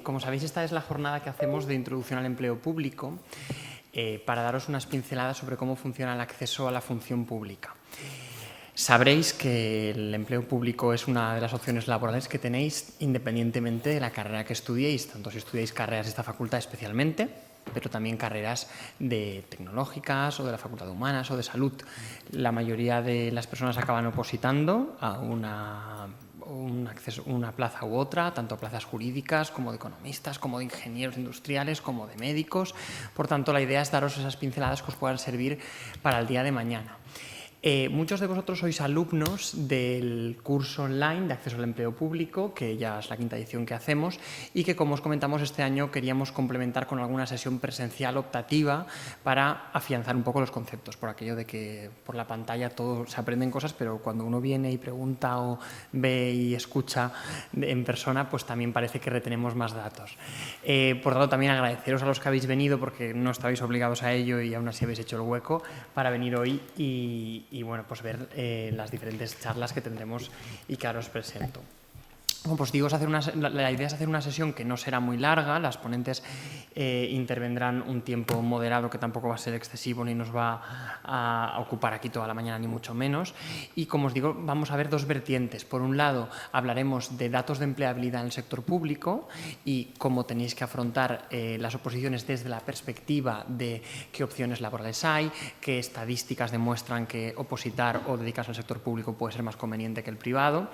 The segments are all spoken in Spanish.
Como sabéis, esta es la jornada que hacemos de introducción al empleo público para daros unas pinceladas sobre cómo funciona el acceso a la función pública. Sabréis que el empleo público es una de las opciones laborales que tenéis independientemente de la carrera que estudiéis, tanto si estudiáis carreras de esta facultad especialmente, pero también carreras de tecnológicas o de la Facultad de Humanas o de Salud. La mayoría de las personas acaban opositando a una plaza u otra, tanto plazas jurídicas como de economistas, como de ingenieros industriales, como de médicos. Por tanto, la idea es daros esas pinceladas que os puedan servir para el día de mañana. Muchos de vosotros sois alumnos del curso online de acceso al empleo público, que ya es la quinta edición que hacemos y que, como os comentamos, este año queríamos complementar con alguna sesión presencial optativa para afianzar un poco los conceptos, por aquello de que por la pantalla todo se aprenden cosas, pero cuando uno viene y pregunta o ve y escucha en persona, pues también parece que retenemos más datos. Por tanto, también agradeceros a los que habéis venido, porque no estabais obligados a ello y aún así habéis hecho el hueco para venir hoy y bueno, pues ver las diferentes charlas que tendremos y que ahora os presento. Como pues digo, la idea es hacer una sesión que no será muy larga, las ponentes intervendrán un tiempo moderado que tampoco va a ser excesivo ni nos va a ocupar aquí toda la mañana ni mucho menos, y como os digo vamos a ver dos vertientes. Por un lado hablaremos de datos de empleabilidad en el sector público y cómo tenéis que afrontar las oposiciones desde la perspectiva de qué opciones laborales hay, qué estadísticas demuestran que opositar o dedicarse al sector público puede ser más conveniente que el privado.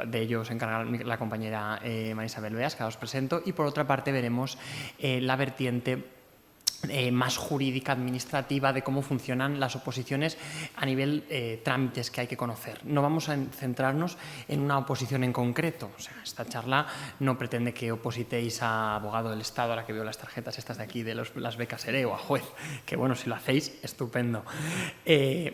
De ello se encarga la compañera María Isabel Beas, que ahora os presento, y por otra parte veremos la vertiente más jurídica, administrativa, de cómo funcionan las oposiciones a nivel trámites que hay que conocer. No vamos a centrarnos en una oposición en concreto. O sea, esta charla no pretende que opositéis a abogado del Estado, ahora que veo las tarjetas estas de aquí de las becas ERE, o a juez, que bueno, si lo hacéis, estupendo.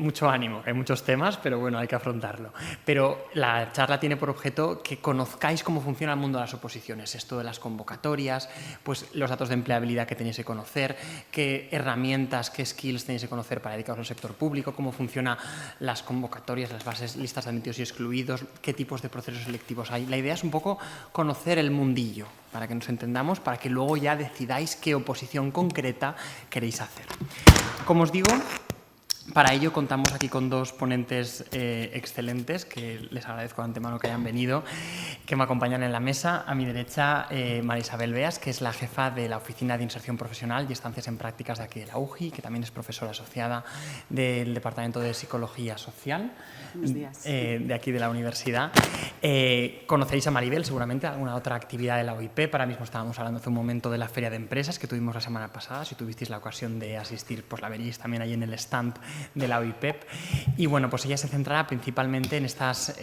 Mucho ánimo, hay muchos temas, pero bueno, hay que afrontarlo. Pero la charla tiene por objeto que conozcáis cómo funciona el mundo de las oposiciones, esto de las convocatorias, pues los datos de empleabilidad que tenéis que conocer, qué herramientas, qué skills tenéis que conocer para dedicaros al sector público, cómo funcionan las convocatorias, las bases, listas de admitidos y excluidos, qué tipos de procesos selectivos hay. La idea es un poco conocer el mundillo, para que nos entendamos, para que luego ya decidáis qué oposición concreta queréis hacer. Como os digo, para ello contamos aquí con dos ponentes excelentes, que les agradezco de antemano que hayan venido, que me acompañan en la mesa. A mi derecha, María Isabel Beas, que es la jefa de la Oficina de Inserción Profesional y Estancias en Prácticas de aquí de la UJI, que también es profesora asociada del Departamento de Psicología Social de aquí de la universidad. Conocéis a Maribel, seguramente, alguna otra actividad de la OIP. Ahora mismo estábamos hablando hace un momento de la Feria de Empresas que tuvimos la semana pasada. Si tuvisteis la ocasión de asistir, pues la veríais también ahí en el stand de la OIPEP. Y bueno, pues ella se centrará principalmente en estos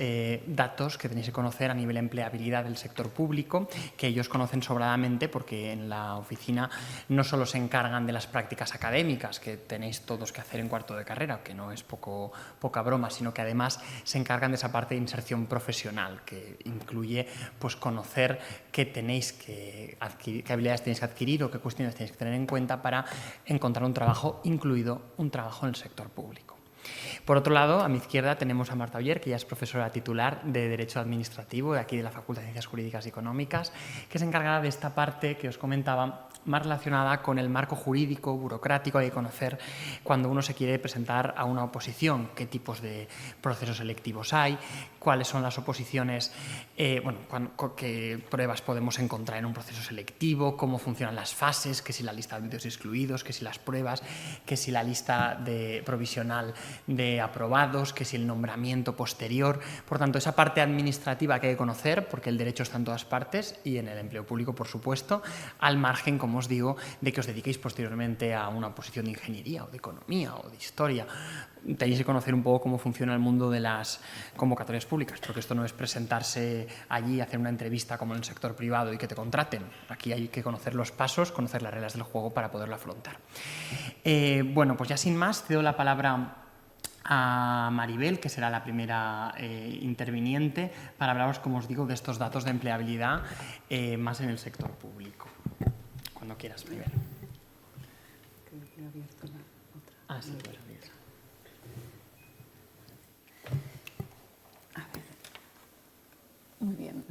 datos que tenéis que conocer a nivel de empleabilidad del sector público, que ellos conocen sobradamente porque en la oficina no solo se encargan de las prácticas académicas que tenéis todos que hacer en cuarto de carrera, que no es poca broma, sino que además se encargan de esa parte de inserción profesional, que incluye pues conocer qué habilidades tenéis que adquirir o qué cuestiones tenéis que tener en cuenta para encontrar un trabajo, incluido un trabajo en el sector público. Por otro lado, a mi izquierda tenemos a Marta Oller, que ya es profesora titular de Derecho Administrativo de aquí de la Facultad de Ciencias Jurídicas y Económicas, que se encargará de esta parte que os comentaba, más relacionada con el marco jurídico, burocrático. Hay que conocer cuando uno se quiere presentar a una oposición, qué tipos de procesos selectivos hay, cuáles son las oposiciones, qué pruebas podemos encontrar en un proceso selectivo, cómo funcionan las fases, que si la lista de admitidos y excluidos, que si las pruebas, que si la lista provisional de aprobados, que si el nombramiento posterior. Por tanto, esa parte administrativa que hay que conocer, porque el derecho está en todas partes y en el empleo público, por supuesto, al margen, como os digo, de que os dediquéis posteriormente a una posición de ingeniería o de economía o de historia. Tenéis que conocer un poco cómo funciona el mundo de las convocatorias públicas, porque esto no es presentarse allí, hacer una entrevista como en el sector privado y que te contraten. Aquí hay que conocer los pasos, conocer las reglas del juego para poderlo afrontar. Bueno, pues ya sin más, cedo la palabra a Maribel, que será la primera interviniente, para hablaros, como os digo, de estos datos de empleabilidad más en el sector público. Cuando quieras, Maribel. Creo que he abierto la otra. Ah, sí, pues abierto. A ver. Muy bien.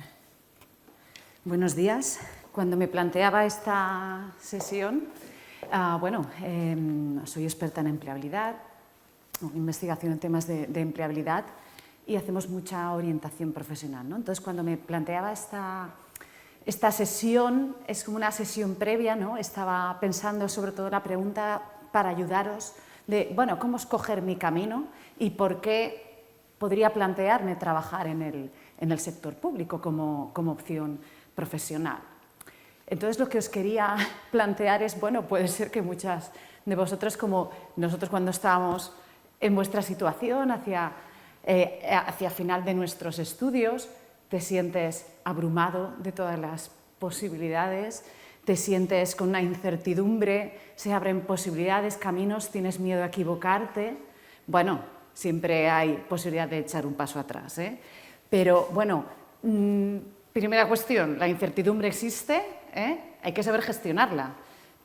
Buenos días. Cuando me planteaba esta sesión, soy experta en empleabilidad, investigación en temas de empleabilidad y hacemos mucha orientación profesional, ¿no? Entonces, cuando me planteaba esta sesión, es como una sesión previa, ¿no? Estaba pensando sobre todo la pregunta para ayudaros de, bueno, cómo escoger mi camino y por qué podría plantearme trabajar en el sector público como opción profesional. Entonces, lo que os quería plantear es, bueno, puede ser que muchas de vosotros, como nosotros cuando estábamos en vuestra situación, hacia final de nuestros estudios, te sientes abrumado de todas las posibilidades, te sientes con una incertidumbre, se abren posibilidades, caminos, tienes miedo a equivocarte. Bueno, siempre hay posibilidad de echar un paso atrás, ¿eh? Pero, bueno, primera cuestión, la incertidumbre existe, hay que saber gestionarla,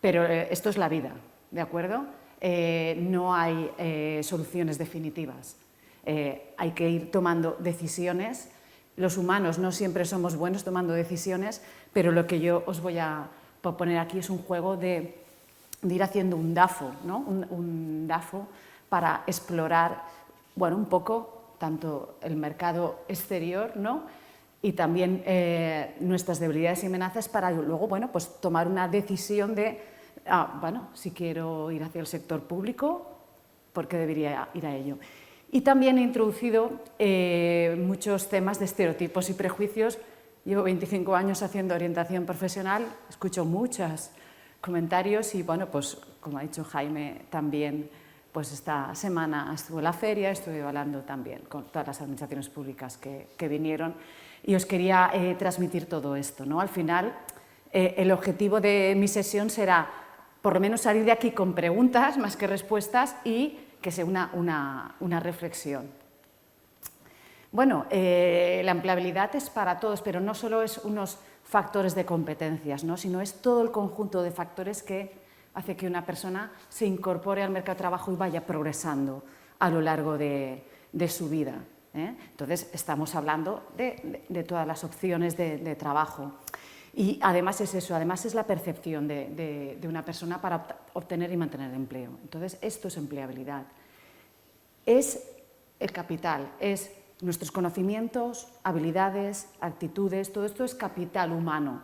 pero esto es la vida, ¿de acuerdo? No hay soluciones definitivas, hay que ir tomando decisiones. Los humanos no siempre somos buenos tomando decisiones, pero lo que yo os voy a proponer aquí es un juego de ir haciendo un DAFO, ¿no? un DAFO para explorar, bueno, un poco tanto el mercado exterior, ¿no? Y también nuestras debilidades y amenazas para luego, bueno, pues tomar una decisión de, bueno, si quiero ir hacia el sector público, ¿por qué debería ir a ello? Y también he introducido muchos temas de estereotipos y prejuicios. Llevo 25 años haciendo orientación profesional, escucho muchos comentarios y, bueno, pues como ha dicho Jaime, también pues esta semana estuve en la feria, estuve hablando también con todas las administraciones públicas que vinieron y os quería transmitir todo esto, ¿no? Al final, el objetivo de mi sesión será por lo menos salir de aquí con preguntas más que respuestas y que sea una reflexión. Bueno, la empleabilidad es para todos, pero no solo es unos factores de competencias, ¿no? Sino es todo el conjunto de factores que hace que una persona se incorpore al mercado de trabajo y vaya progresando a lo largo de su vida, ¿eh? Entonces, estamos hablando de todas las opciones de trabajo. Y además es eso, además es la percepción de una persona para obtener y mantener empleo. Entonces, esto es empleabilidad. Es el capital, es nuestros conocimientos, habilidades, actitudes, todo esto es capital humano,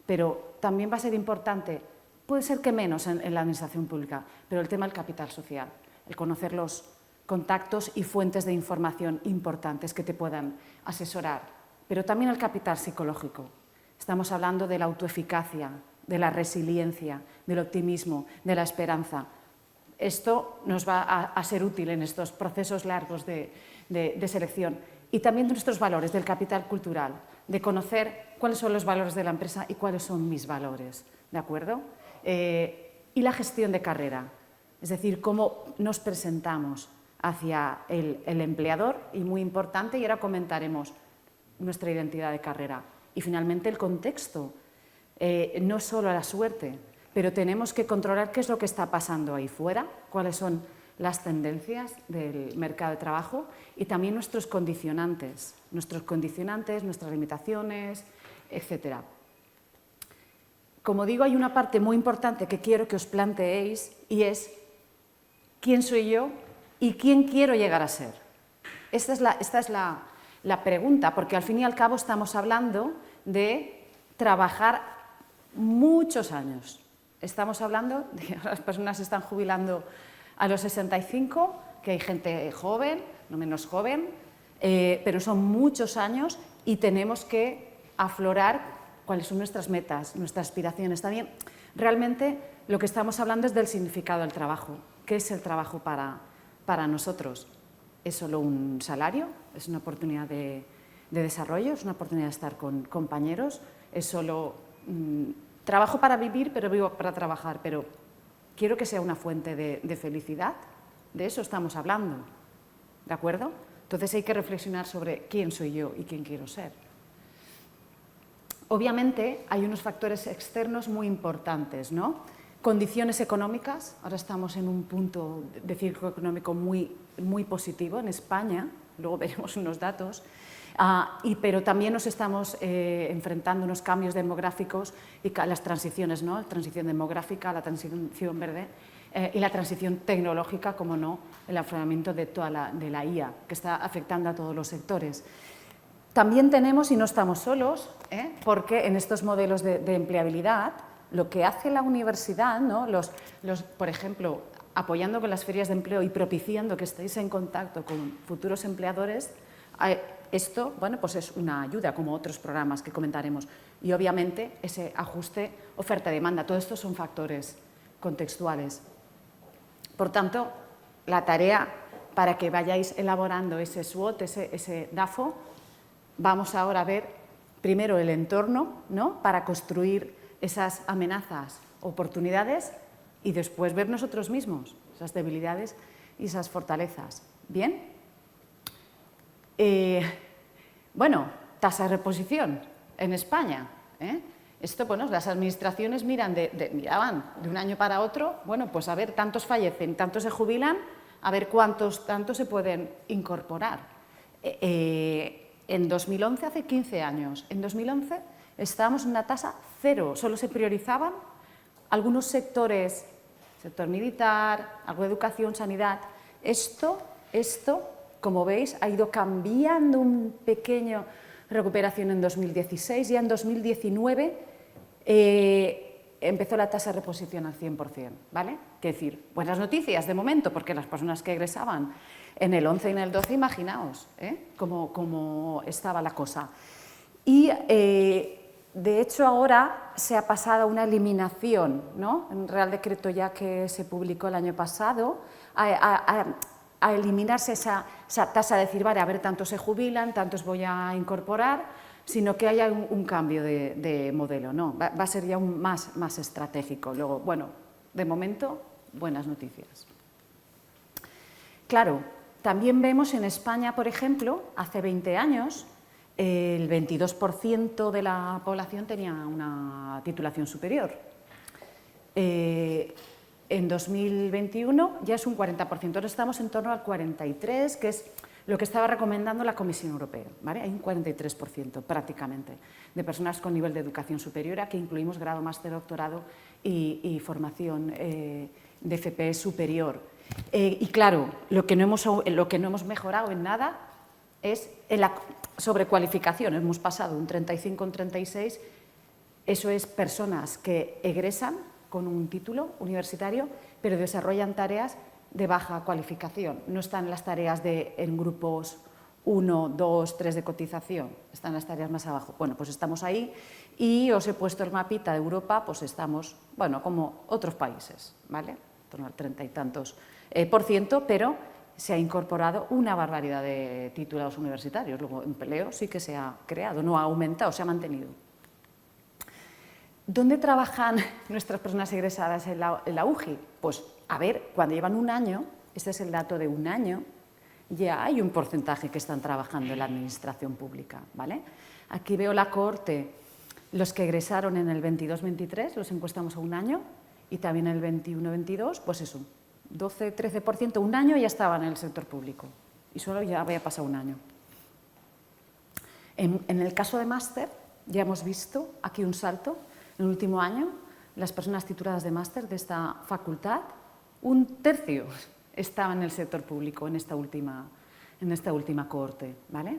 pero también va a ser importante, puede ser que menos en la administración pública, pero el tema del capital social, el conocer los contactos y fuentes de información importantes que te puedan asesorar, pero también el capital psicológico. Estamos hablando de la autoeficacia, de la resiliencia, del optimismo, de la esperanza. Esto nos va a ser útil en estos procesos largos de selección. Y también de nuestros valores, del capital cultural, de conocer cuáles son los valores de la empresa y cuáles son mis valores, ¿de acuerdo? Y la gestión de carrera, es decir, cómo nos presentamos hacia el empleador, y muy importante, y ahora comentaremos nuestra identidad de carrera. Y finalmente el contexto, no solo la suerte, pero tenemos que controlar qué es lo que está pasando ahí fuera, cuáles son las tendencias del mercado de trabajo y también nuestros condicionantes, nuestras limitaciones, etc. Como digo, hay una parte muy importante que quiero que os planteéis y es ¿quién soy yo y quién quiero llegar a ser? Esta es la pregunta, porque al fin y al cabo estamos hablando de trabajar muchos años. Estamos hablando de que las personas se están jubilando a los 65, que hay gente joven, no menos joven, pero son muchos años y tenemos que aflorar cuáles son nuestras metas, nuestras aspiraciones. También, realmente, lo que estamos hablando es del significado del trabajo. ¿Qué es el trabajo para nosotros? ¿Es solo un salario? ¿Es una oportunidad de desarrollo? ¿Es una oportunidad de estar con compañeros? ¿Es solo trabajo para vivir, pero vivo para trabajar? Pero quiero que sea una fuente de felicidad. De eso estamos hablando, ¿de acuerdo? Entonces hay que reflexionar sobre quién soy yo y quién quiero ser. Obviamente hay unos factores externos muy importantes, ¿no? Condiciones económicas, ahora estamos en un punto de ciclo económico muy positivo en España, luego veremos unos datos. Pero también nos estamos enfrentando a unos cambios demográficos y las transiciones, ¿no? La transición demográfica, la transición verde y la transición tecnológica, como no, el afloramiento de la IA, que está afectando a todos los sectores. También tenemos, y no estamos solos, porque en estos modelos de empleabilidad, lo que hace la universidad, ¿no? Por ejemplo, apoyando con las ferias de empleo y propiciando que estéis en contacto con futuros empleadores, esto, bueno, pues es una ayuda, como otros programas que comentaremos. Y obviamente ese ajuste oferta-demanda, todo esto son factores contextuales. Por tanto, la tarea para que vayáis elaborando ese SWOT, ese DAFO, vamos ahora a ver primero el entorno, ¿no? Para construir esas amenazas, oportunidades, y después ver nosotros mismos, esas debilidades y esas fortalezas. ¿Bien? Bueno, tasa de reposición en España. Esto, bueno, las administraciones miraban de un año para otro, bueno, pues a ver, tantos fallecen, tantos se jubilan, a ver tantos se pueden incorporar. En 2011, hace 15 años, en 2011 estábamos en una tasa cero, solo se priorizaban algunos sectores, sector militar, algo de educación, sanidad. Esto, como veis, ha ido cambiando un pequeño recuperación en 2016, ya en 2019 empezó la tasa de reposición al 100%, ¿vale? Es decir, buenas noticias de momento, porque las personas que egresaban en el 11 y en el 12, imaginaos cómo estaba la cosa. Y de hecho ahora se ha pasado a una eliminación, ¿no? En Real Decreto ya que se publicó el año pasado, a eliminarse esa tasa de decir, vale, a ver, tantos se jubilan, tantos voy a incorporar, sino que haya un cambio de modelo, ¿no? Va a ser ya más estratégico. Luego, bueno, de momento, buenas noticias. Claro, también vemos en España, por ejemplo, hace 20 años, el 22% de la población tenía una titulación superior. En 2021 ya es un 40%, ahora estamos en torno al 43%, que es lo que estaba recomendando la Comisión Europea, ¿vale? Hay un 43% prácticamente de personas con nivel de educación superior, aquí incluimos grado, máster, doctorado y formación de FP superior. Y claro, lo que no hemos mejorado en nada es en la sobrecualificación. Hemos pasado un 35 en 36, eso es personas que egresan con un título universitario, pero desarrollan tareas de baja cualificación. No están las tareas en grupos 1, 2, 3 de cotización, están las tareas más abajo. Bueno, pues estamos ahí y os he puesto el mapita de Europa, pues estamos, bueno, como otros países, ¿vale? En torno al 30 y tantos %, pero se ha incorporado una barbaridad de titulados universitarios. Luego, empleo sí que se ha creado, no ha aumentado, se ha mantenido. ¿Dónde trabajan nuestras personas egresadas en la UGI? Pues, a ver, cuando llevan un año, este es el dato de un año, ya hay un porcentaje que están trabajando en la administración pública, ¿vale? Aquí veo la cohorte, los que egresaron en el 22-23, los encuestamos a un año, y también en el 21-22, pues eso, 12-13%, un año ya estaban en el sector público, y solo ya había pasado un año. En el caso de máster, ya hemos visto aquí un salto. En el último año, las personas tituladas de máster de esta facultad, un tercio estaban en el sector público en esta última cohorte, ¿vale?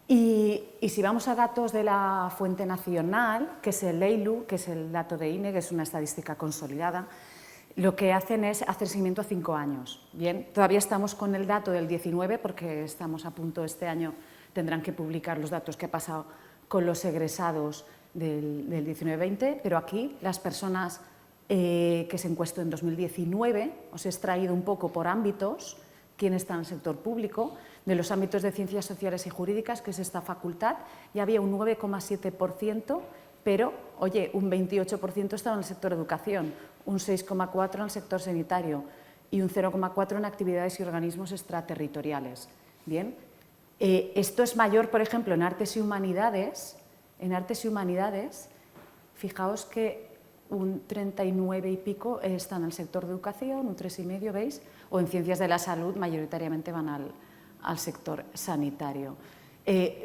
Y si vamos a datos de la fuente nacional, que es el EILU, que es el dato de INE, que es una estadística consolidada, lo que hacen es hacer seguimiento a 5 años. Bien, todavía estamos con el dato del 19, porque estamos a punto, este año tendrán que publicar los datos que ha pasado con los egresados del 19-20, pero aquí las personas que se encuestó en 2019, os he extraído un poco por ámbitos, quién está en el sector público, de los ámbitos de ciencias sociales y jurídicas, que es esta facultad, ya había un 9,7%, pero, oye, un 28% estaba en el sector educación, un 6,4% en el sector sanitario y un 0,4% en actividades y organismos extraterritoriales. Bien. Esto es mayor, por ejemplo, en artes y humanidades. En artes y humanidades, fijaos que un 39 y pico está en el sector de educación, un 3,5, ¿veis? O en ciencias de la salud, mayoritariamente van al sector sanitario.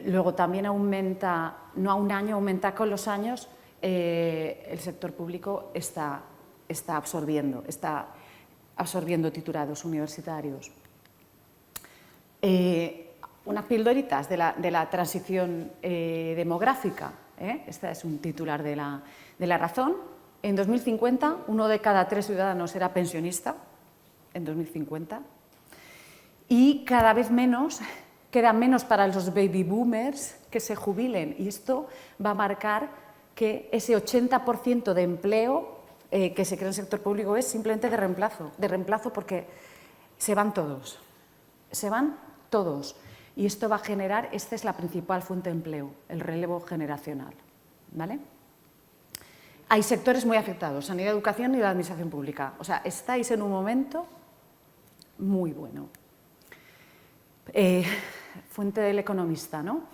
Luego también aumenta, no a un año, aumenta con los años, el sector público está absorbiendo titulados universitarios. Unas pildoritas de la transición demográfica. Este es un titular de La Razón. En 2050, 1 de cada 3 ciudadanos será pensionista, en 2050, y cada vez menos, quedan menos para los baby boomers que se jubilen, y esto va a marcar que ese 80% de empleo que se crea en el sector público es simplemente de reemplazo porque se van todos, y esto va a generar, esta es la principal fuente de empleo, el relevo generacional, ¿vale? Hay sectores muy afectados, sanidad, educación y la administración pública, o sea, estáis en un momento muy bueno. Fuente del Economista, ¿no?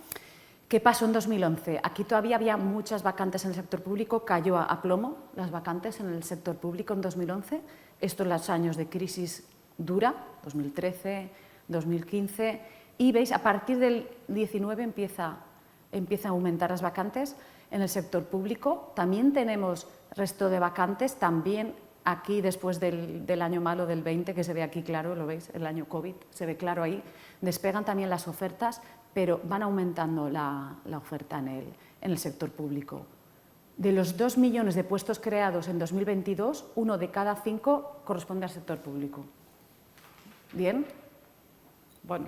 ¿Qué pasó en 2011? Aquí todavía había muchas vacantes en el sector público, cayó a plomo las vacantes en el sector público en 2011. Estos son los años de crisis dura, 2013, 2015, y veis, a partir del 19 empieza a aumentar las vacantes en el sector público. También tenemos resto de vacantes, también aquí después del año malo del 20, que se ve aquí claro, lo veis, el año COVID, se ve claro ahí, despegan también las ofertas, pero van aumentando la oferta en el sector público. De los 2 millones de puestos creados en 2022, 1 de cada 5 corresponde al sector público. ¿Bien? Bueno,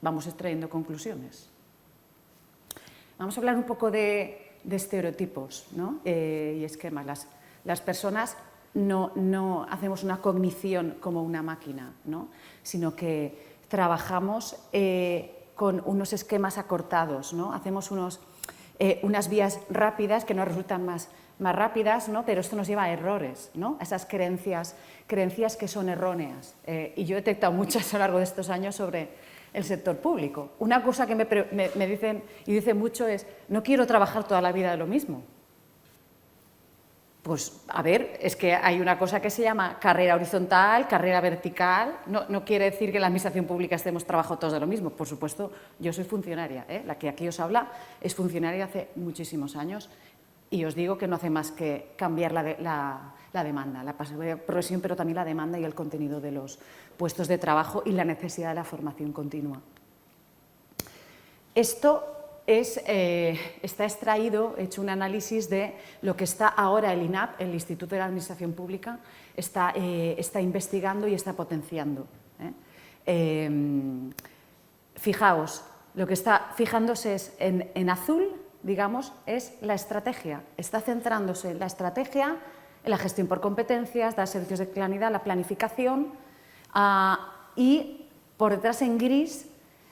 vamos extrayendo conclusiones. Vamos a hablar un poco de estereotipos, ¿no? Y esquemas. Las personas no hacemos una cognición como una máquina, ¿no? Sino que trabajamos con unos esquemas acortados, ¿no? Hacemos unas vías rápidas que nos resultan más rápidas, ¿no? Pero esto nos lleva a errores, ¿no? A esas creencias que son erróneas. Y yo he detectado muchas a lo largo de estos años sobre el sector público. Una cosa que me dicen y dicen mucho es: no quiero trabajar toda la vida de lo mismo. Pues, a ver, es que hay una cosa que se llama carrera horizontal, carrera vertical. No quiere decir que en la administración pública estemos trabajando todos de lo mismo. Por supuesto, yo soy funcionaria, la que aquí os habla es funcionaria hace muchísimos años, y os digo que no hace más que cambiar la demanda, la profesión, pero también la demanda y el contenido de los puestos de trabajo y la necesidad de la formación continua. Esto está extraído, he hecho un análisis de lo que está ahora el INAP, el Instituto de la Administración Pública, está investigando y está potenciando. Fijaos, lo que está fijándose es en azul, digamos, es la estrategia. Está centrándose en la estrategia, en la gestión por competencias, dar servicios de calidad, la planificación, y por detrás en gris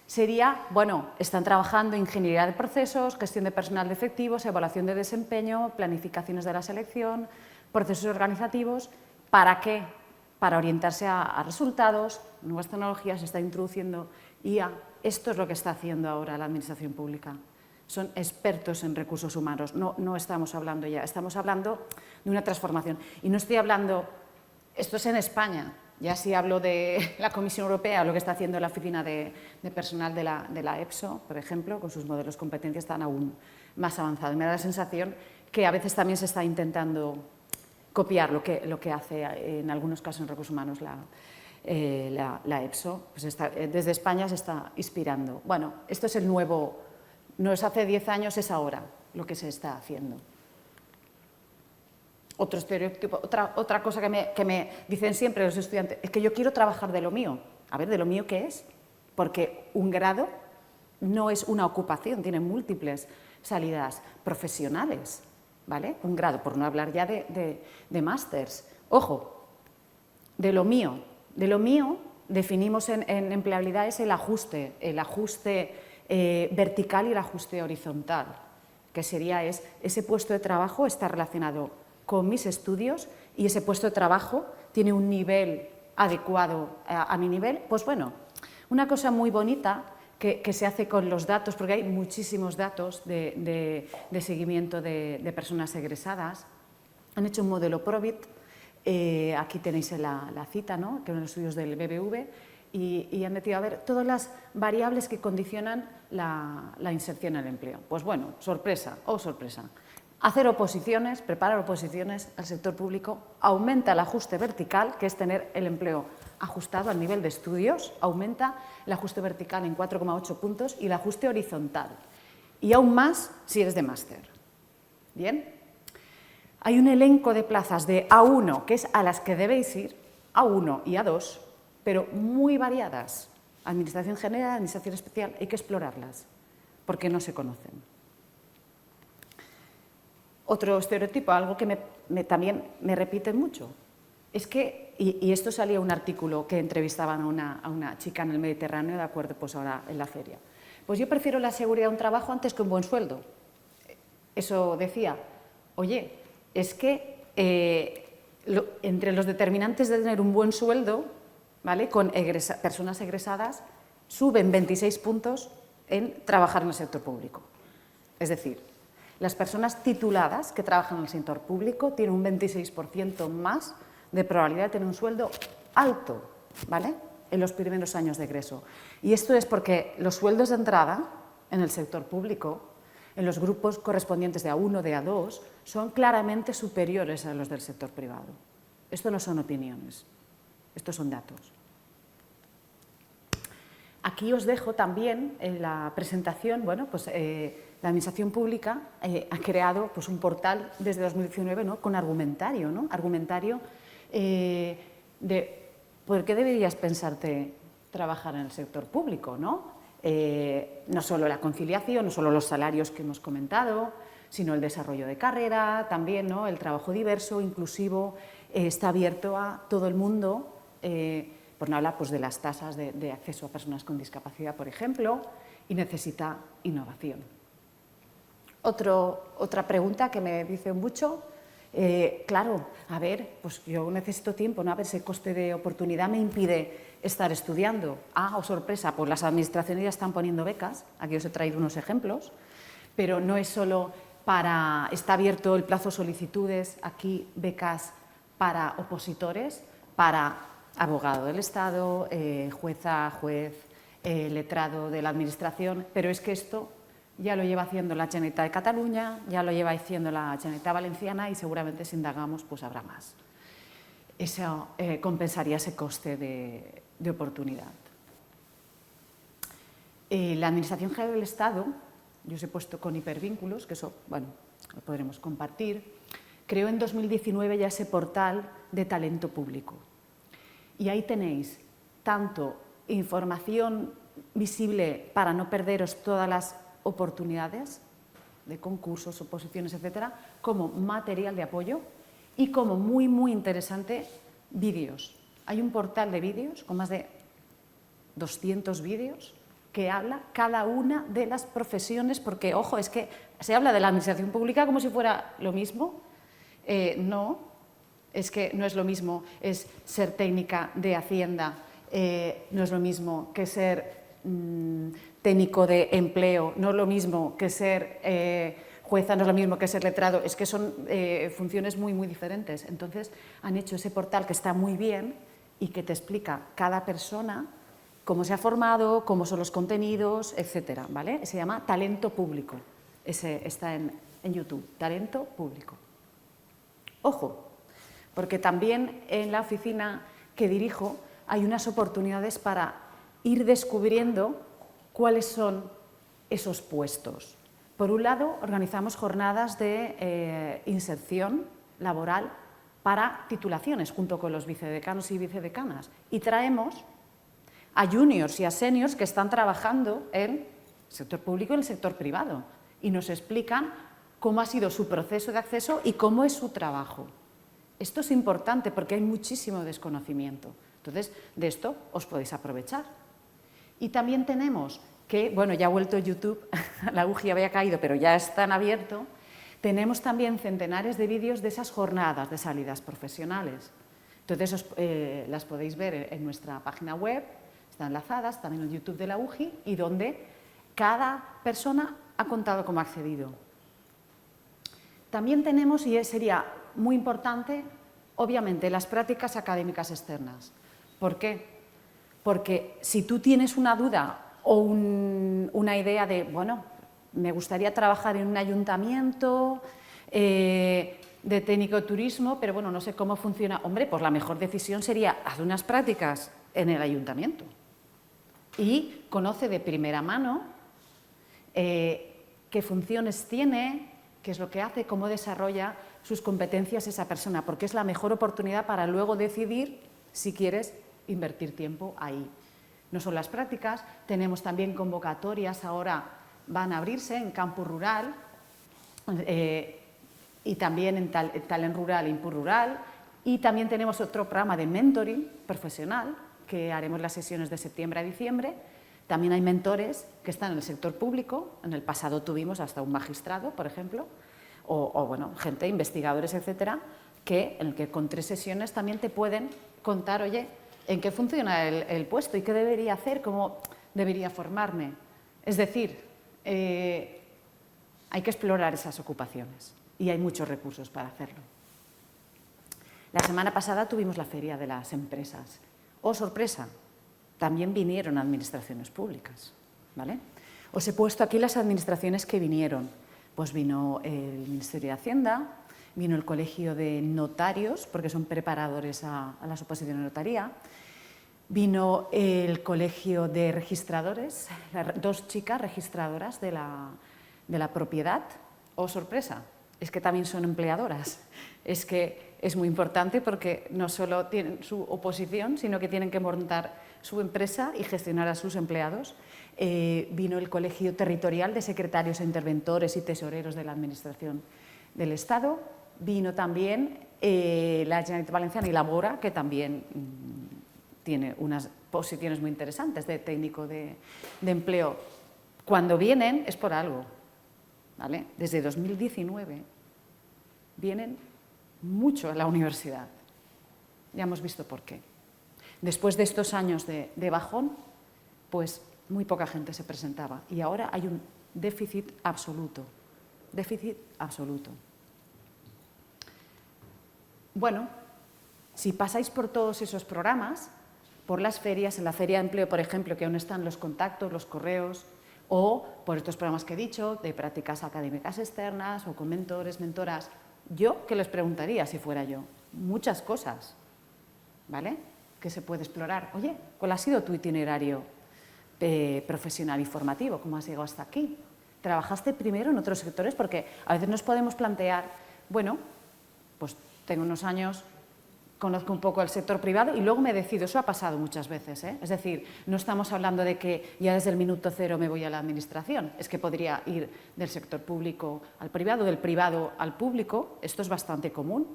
sería, bueno, están trabajando ingeniería de procesos, gestión de personal de efectivos, evaluación de desempeño, planificaciones de la selección, procesos organizativos. ¿Para qué? Para orientarse a resultados, nuevas tecnologías, se está introduciendo IA. Esto es lo que está haciendo ahora la administración pública. Son expertos en recursos humanos, no estamos hablando ya, estamos hablando de una transformación. Y no estoy hablando, esto es en España. Ya si hablo de la Comisión Europea, lo que está haciendo la oficina de personal de la EPSO, por ejemplo, con sus modelos de competencia, están aún más avanzados. Me da la sensación que a veces también se está intentando copiar lo que hace en algunos casos en recursos humanos la EPSO. Pues desde España se está inspirando. Bueno, esto es el nuevo, no es hace 10 años, es ahora lo que se está haciendo. Otro estereotipo, otra cosa que me dicen siempre los estudiantes, es que yo quiero trabajar de lo mío. A ver, ¿de lo mío qué es? Porque un grado no es una ocupación, tiene múltiples salidas profesionales, ¿vale? Un grado, por no hablar ya de másters. Ojo, de lo mío definimos en empleabilidad es el ajuste vertical y el ajuste horizontal, que sería ese puesto de trabajo está relacionado con mis estudios y ese puesto de trabajo tiene un nivel adecuado a mi nivel. Pues bueno, una cosa muy bonita que se hace con los datos, porque hay muchísimos datos de seguimiento de personas egresadas. Han hecho un modelo Probit, aquí tenéis la cita, ¿no? Que son los estudios del BBV, y he metido a ver todas las variables que condicionan la inserción en el empleo. Pues bueno, sorpresa, oh sorpresa. Hacer oposiciones, preparar oposiciones al sector público aumenta el ajuste vertical, que es tener el empleo ajustado al nivel de estudios, aumenta el ajuste vertical en 4,8 puntos y el ajuste horizontal. Y aún más si eres de máster. ¿Bien? Hay un elenco de plazas de A1, que es a las que debéis ir, A1 y A2, pero muy variadas. Administración general, administración especial, hay que explorarlas, porque no se conocen. Otro estereotipo, algo que también me repiten mucho, es que, y esto salía un artículo que entrevistaban a una chica en el Mediterráneo, de acuerdo, pues ahora en la feria. Pues yo prefiero la seguridad de un trabajo antes que un buen sueldo. Eso decía, oye, es que entre los determinantes de tener un buen sueldo, ¿vale?, con personas egresadas, suben 26 puntos en trabajar en el sector público. Es decir, las personas tituladas que trabajan en el sector público tienen un 26% más de probabilidad de tener un sueldo alto, ¿vale?, en los primeros años de egreso. Y esto es porque los sueldos de entrada en el sector público, en los grupos correspondientes de A1, de A2, son claramente superiores a los del sector privado. Esto no son opiniones, estos son datos. Aquí os dejo también en la presentación, bueno, pues la Administración Pública ha creado pues, un portal desde 2019, ¿no?, con argumentario, ¿no? Argumentario de por qué deberías pensarte trabajar en el sector público, ¿no? No solo la conciliación, no solo los salarios que hemos comentado, sino el desarrollo de carrera, también, ¿no?, el trabajo diverso, inclusivo, está abierto a todo el mundo, por no hablar pues, de las tasas de acceso a personas con discapacidad, por ejemplo, y necesita innovación. Otra pregunta que me dicen mucho, claro, a ver, pues yo necesito tiempo, ¿no? A ver, ese coste de oportunidad me impide estar estudiando. Ah, oh sorpresa, pues las administraciones ya están poniendo becas, aquí os he traído unos ejemplos, pero no es solo está abierto el plazo de solicitudes, aquí becas para opositores, para abogado del Estado, jueza, juez, letrado de la Administración, pero es que esto ya lo lleva haciendo la Generalitat de Cataluña, ya lo lleva haciendo la Generalitat Valenciana y seguramente si indagamos pues habrá más. Eso compensaría ese coste de oportunidad. La Administración General del Estado, yo os he puesto con hipervínculos, que eso, bueno, lo podremos compartir, creó en 2019 ya ese portal de talento público. Y ahí tenéis tanto información visible para no perderos todas las oportunidades de concursos, oposiciones, etcétera, como material de apoyo y como muy, muy interesante, vídeos. Hay un portal de vídeos con más de 200 vídeos que habla cada una de las profesiones, porque, ojo, es que se habla de la administración pública como si fuera lo mismo. No, es que no es lo mismo, es ser técnica de Hacienda, no es lo mismo que ser técnico de empleo, no es lo mismo que ser jueza, no es lo mismo que ser letrado, es que son funciones muy, muy diferentes. Entonces, han hecho ese portal que está muy bien y que te explica cada persona cómo se ha formado, cómo son los contenidos, etcétera, ¿vale? Se llama Talento Público, ese está en YouTube, Talento Público. Ojo, porque también en la oficina que dirijo hay unas oportunidades para ir descubriendo cuáles son esos puestos. Por un lado, organizamos jornadas de inserción laboral para titulaciones, junto con los vicedecanos y vicedecanas, y traemos a juniors y a seniors que están trabajando en el sector público y en el sector privado, y nos explican cómo ha sido su proceso de acceso y cómo es su trabajo. Esto es importante porque hay muchísimo desconocimiento. Entonces, de esto os podéis aprovechar. Y también tenemos que, bueno, ya ha vuelto YouTube, la UGI había caído, pero ya está en abierto, tenemos también centenares de vídeos de esas jornadas de salidas profesionales. Entonces, las podéis ver en nuestra página web, están enlazadas, también en el YouTube de la UGI, y donde cada persona ha contado cómo ha accedido. También tenemos, y sería muy importante, obviamente, las prácticas académicas externas. ¿Por qué? Porque si tú tienes una duda o una idea de, bueno, me gustaría trabajar en un ayuntamiento de técnico de turismo, pero bueno, no sé cómo funciona. Hombre, pues la mejor decisión sería hacer unas prácticas en el ayuntamiento y conoce de primera mano qué funciones tiene, qué es lo que hace, cómo desarrolla sus competencias esa persona, porque es la mejor oportunidad para luego decidir si quieres invertir tiempo ahí. No son las prácticas, tenemos también convocatorias, ahora van a abrirse en campus rural y también en talent rural e input rural, y también tenemos otro programa de mentoring profesional que haremos las sesiones de septiembre a diciembre. También hay mentores que están en el sector público, en el pasado tuvimos hasta un magistrado, por ejemplo, o bueno, gente, investigadores, etcétera, en el que con 3 sesiones también te pueden contar, oye, en qué funciona el puesto y qué debería hacer, cómo debería formarme. Es decir, hay que explorar esas ocupaciones y hay muchos recursos para hacerlo. La semana pasada tuvimos la Feria de las Empresas. ¡Oh, sorpresa! También vinieron administraciones públicas, ¿vale? Os he puesto aquí las administraciones que vinieron. Pues vino el Ministerio de Hacienda, vino el Colegio de Notarios, porque son preparadores a las oposiciones de notaría, vino el Colegio de Registradores, 2 chicas registradoras de la propiedad. ¡Oh, sorpresa! Es que también son empleadoras. Es que es muy importante porque no solo tienen su oposición, sino que tienen que montar su empresa y gestionar a sus empleados. Vino el Colegio Territorial de Secretarios e Interventores y Tesoreros de la Administración del Estado. Vino también la Generalitat Valenciana y Labora, que también tiene unas posiciones muy interesantes de técnico de empleo. Cuando vienen es por algo, ¿vale? Desde 2019 vienen mucho a la universidad. Ya hemos visto por qué. Después de estos años de bajón, pues muy poca gente se presentaba y ahora hay un déficit absoluto. Déficit absoluto. Bueno, si pasáis por todos esos programas, por las ferias, en la Feria de Empleo, por ejemplo, que aún están los contactos, los correos, o por estos programas que he dicho, de prácticas académicas externas o con mentores, mentoras, yo, ¿qué les preguntaría si fuera yo? Muchas cosas, ¿vale? Que se puede explorar. Oye, ¿cuál ha sido tu itinerario profesional y formativo? ¿Cómo has llegado hasta aquí? ¿Trabajaste primero en otros sectores? Porque a veces nos podemos plantear, bueno, pues tengo unos años, conozco un poco el sector privado y luego me decido. Eso ha pasado muchas veces, ¿eh? Es decir, no estamos hablando de que ya desde el minuto 0 me voy a la administración. Es que podría ir del sector público al privado, del privado al público. Esto es bastante común.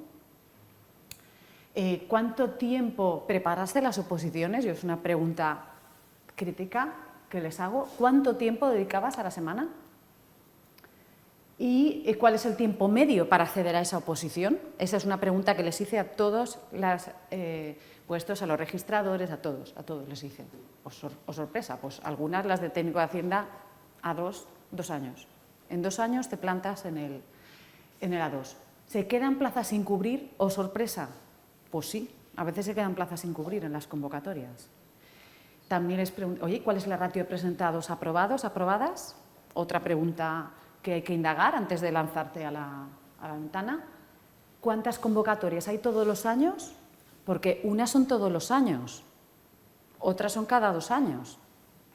¿Cuánto tiempo preparaste las oposiciones? Yo es una pregunta crítica que les hago. ¿Cuánto tiempo dedicabas a la semana? ¿Y cuál es el tiempo medio para acceder a esa oposición? Esa es una pregunta que les hice a todos los puestos, a los registradores, a todos les hice. ¿Os sorpresa? Pues algunas, las de técnico de Hacienda, A2, 2 años. En 2 años te plantas en el A2. ¿Se quedan plazas sin cubrir? ¿O sorpresa? Pues sí, a veces se quedan plazas sin cubrir en las convocatorias. También les pregunto, oye, ¿cuál es la ratio de presentados aprobados, aprobadas? Otra pregunta que hay que indagar antes de lanzarte a la ventana. ¿Cuántas convocatorias hay todos los años? Porque unas son todos los años, otras son cada 2 años.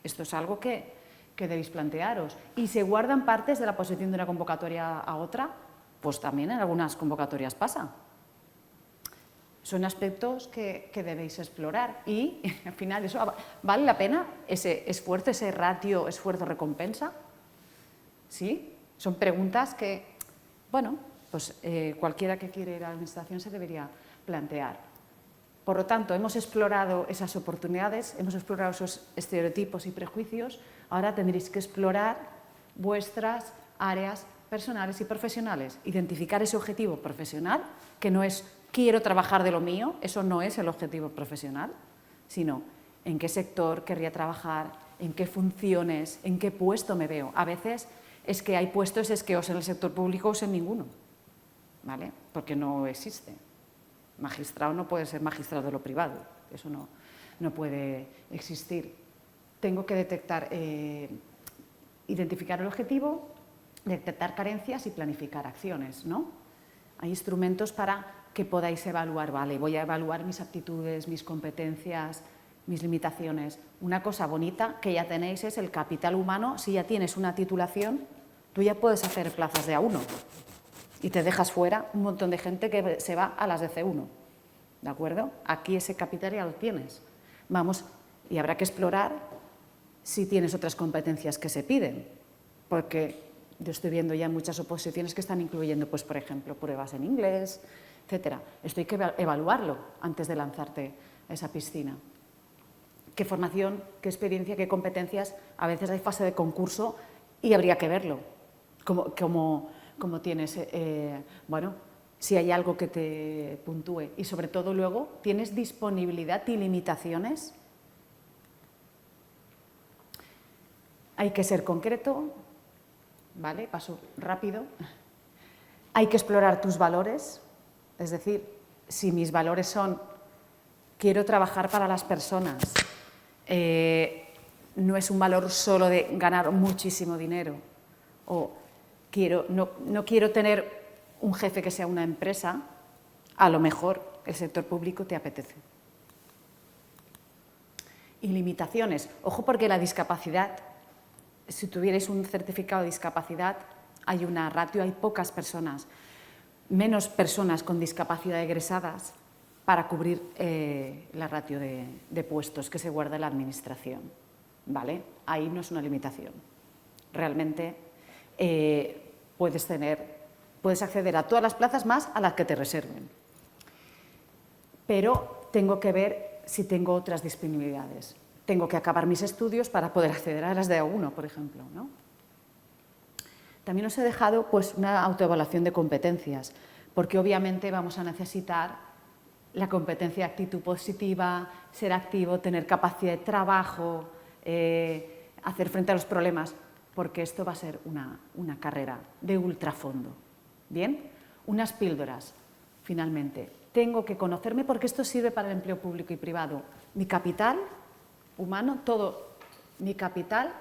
Esto es algo que debéis plantearos. ¿Y se guardan partes de la posición de una convocatoria a otra? Pues también en algunas convocatorias pasa. Son aspectos que debéis explorar y al final eso vale la pena, ese esfuerzo, ese ratio esfuerzo-recompensa. ¿Sí? Son preguntas que, bueno, pues cualquiera que quiere ir a la administración se debería plantear. Por lo tanto, hemos explorado esas oportunidades, hemos explorado esos estereotipos y prejuicios, ahora tendréis que explorar vuestras áreas personales y profesionales, identificar ese objetivo profesional, que no es quiero trabajar de lo mío, eso no es el objetivo profesional, sino en qué sector querría trabajar, en qué funciones, en qué puesto me veo. A veces es que hay puestos es que o en el sector público o en ninguno, ¿vale? Porque no existe. Magistrado no puede ser magistrado de lo privado, eso no no puede existir. Tengo que detectar, identificar el objetivo, detectar carencias y planificar acciones, ¿no? Hay instrumentos para que podáis evaluar, vale, voy a evaluar mis aptitudes, mis competencias, mis limitaciones. Una cosa bonita que ya tenéis es el capital humano. Si ya tienes una titulación, tú ya puedes hacer plazas de A1 y te dejas fuera un montón de gente que se va a las de C1, ¿de acuerdo? Aquí ese capital ya lo tienes. Vamos, y habrá que explorar si tienes otras competencias que se piden, porque yo estoy viendo ya muchas oposiciones que están incluyendo, pues, por ejemplo, pruebas en inglés, etcétera. Esto hay que evaluarlo antes de lanzarte a esa piscina. ¿Qué formación, qué experiencia, qué competencias? A veces hay fase de concurso y habría que verlo. Como tienes, bueno, si hay algo que te puntúe. Y sobre todo luego, ¿tienes disponibilidad y limitaciones? Hay que ser concreto, ¿vale? Paso rápido. Hay que explorar tus valores, es decir, si mis valores son quiero trabajar para las personas, no es un valor solo de ganar muchísimo dinero, o no quiero tener un jefe que sea una empresa, a lo mejor el sector público te apetece. Y limitaciones, ojo, porque la discapacidad, si tuvierais un certificado de discapacidad, hay una ratio, hay pocas personas, menos personas con discapacidad egresadas para cubrir la ratio de puestos que se guarda en la administración, ¿vale? Ahí no es una limitación. Realmente puedes acceder a todas las plazas más a las que te reserven. Pero tengo que ver si tengo otras disponibilidades. Tengo que acabar mis estudios para poder acceder a las de A1, por ejemplo, ¿no? También os he dejado, pues, una autoevaluación de competencias, porque obviamente vamos a necesitar la competencia de actitud positiva, ser activo, tener capacidad de trabajo, hacer frente a los problemas, porque esto va a ser una carrera de ultrafondo. ¿Bien? Unas píldoras, finalmente. Tengo que conocerme porque esto sirve para el empleo público y privado. Mi capital humano, todo mi capital,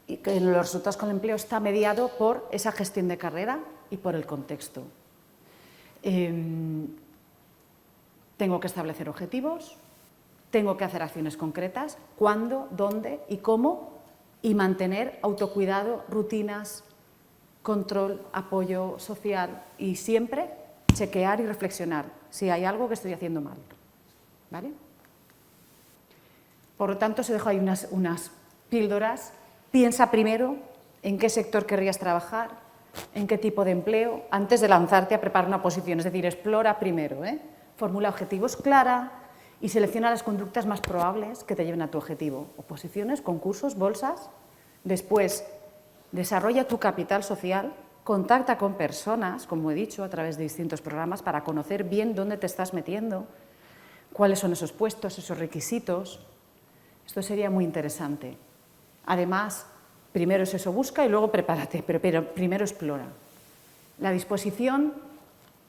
y que los resultados con el empleo está mediado por esa gestión de carrera y por el contexto. Tengo que establecer objetivos, tengo que hacer acciones concretas, cuándo, dónde y cómo, y mantener autocuidado, rutinas, control, apoyo social y siempre chequear y reflexionar si hay algo que estoy haciendo mal, ¿vale? Por lo tanto, os dejo ahí unas píldoras. Piensa primero en qué sector querrías trabajar, en qué tipo de empleo, antes de lanzarte a preparar una oposición. Es decir, explora primero, formula objetivos clara y selecciona las conductas más probables que te lleven a tu objetivo. Oposiciones, concursos, bolsas. Después, desarrolla tu capital social, contacta con personas, como he dicho, a través de distintos programas para conocer bien dónde te estás metiendo, cuáles son esos puestos, esos requisitos. Esto sería muy interesante. Además, primero es eso, busca y luego prepárate, pero primero explora. La disposición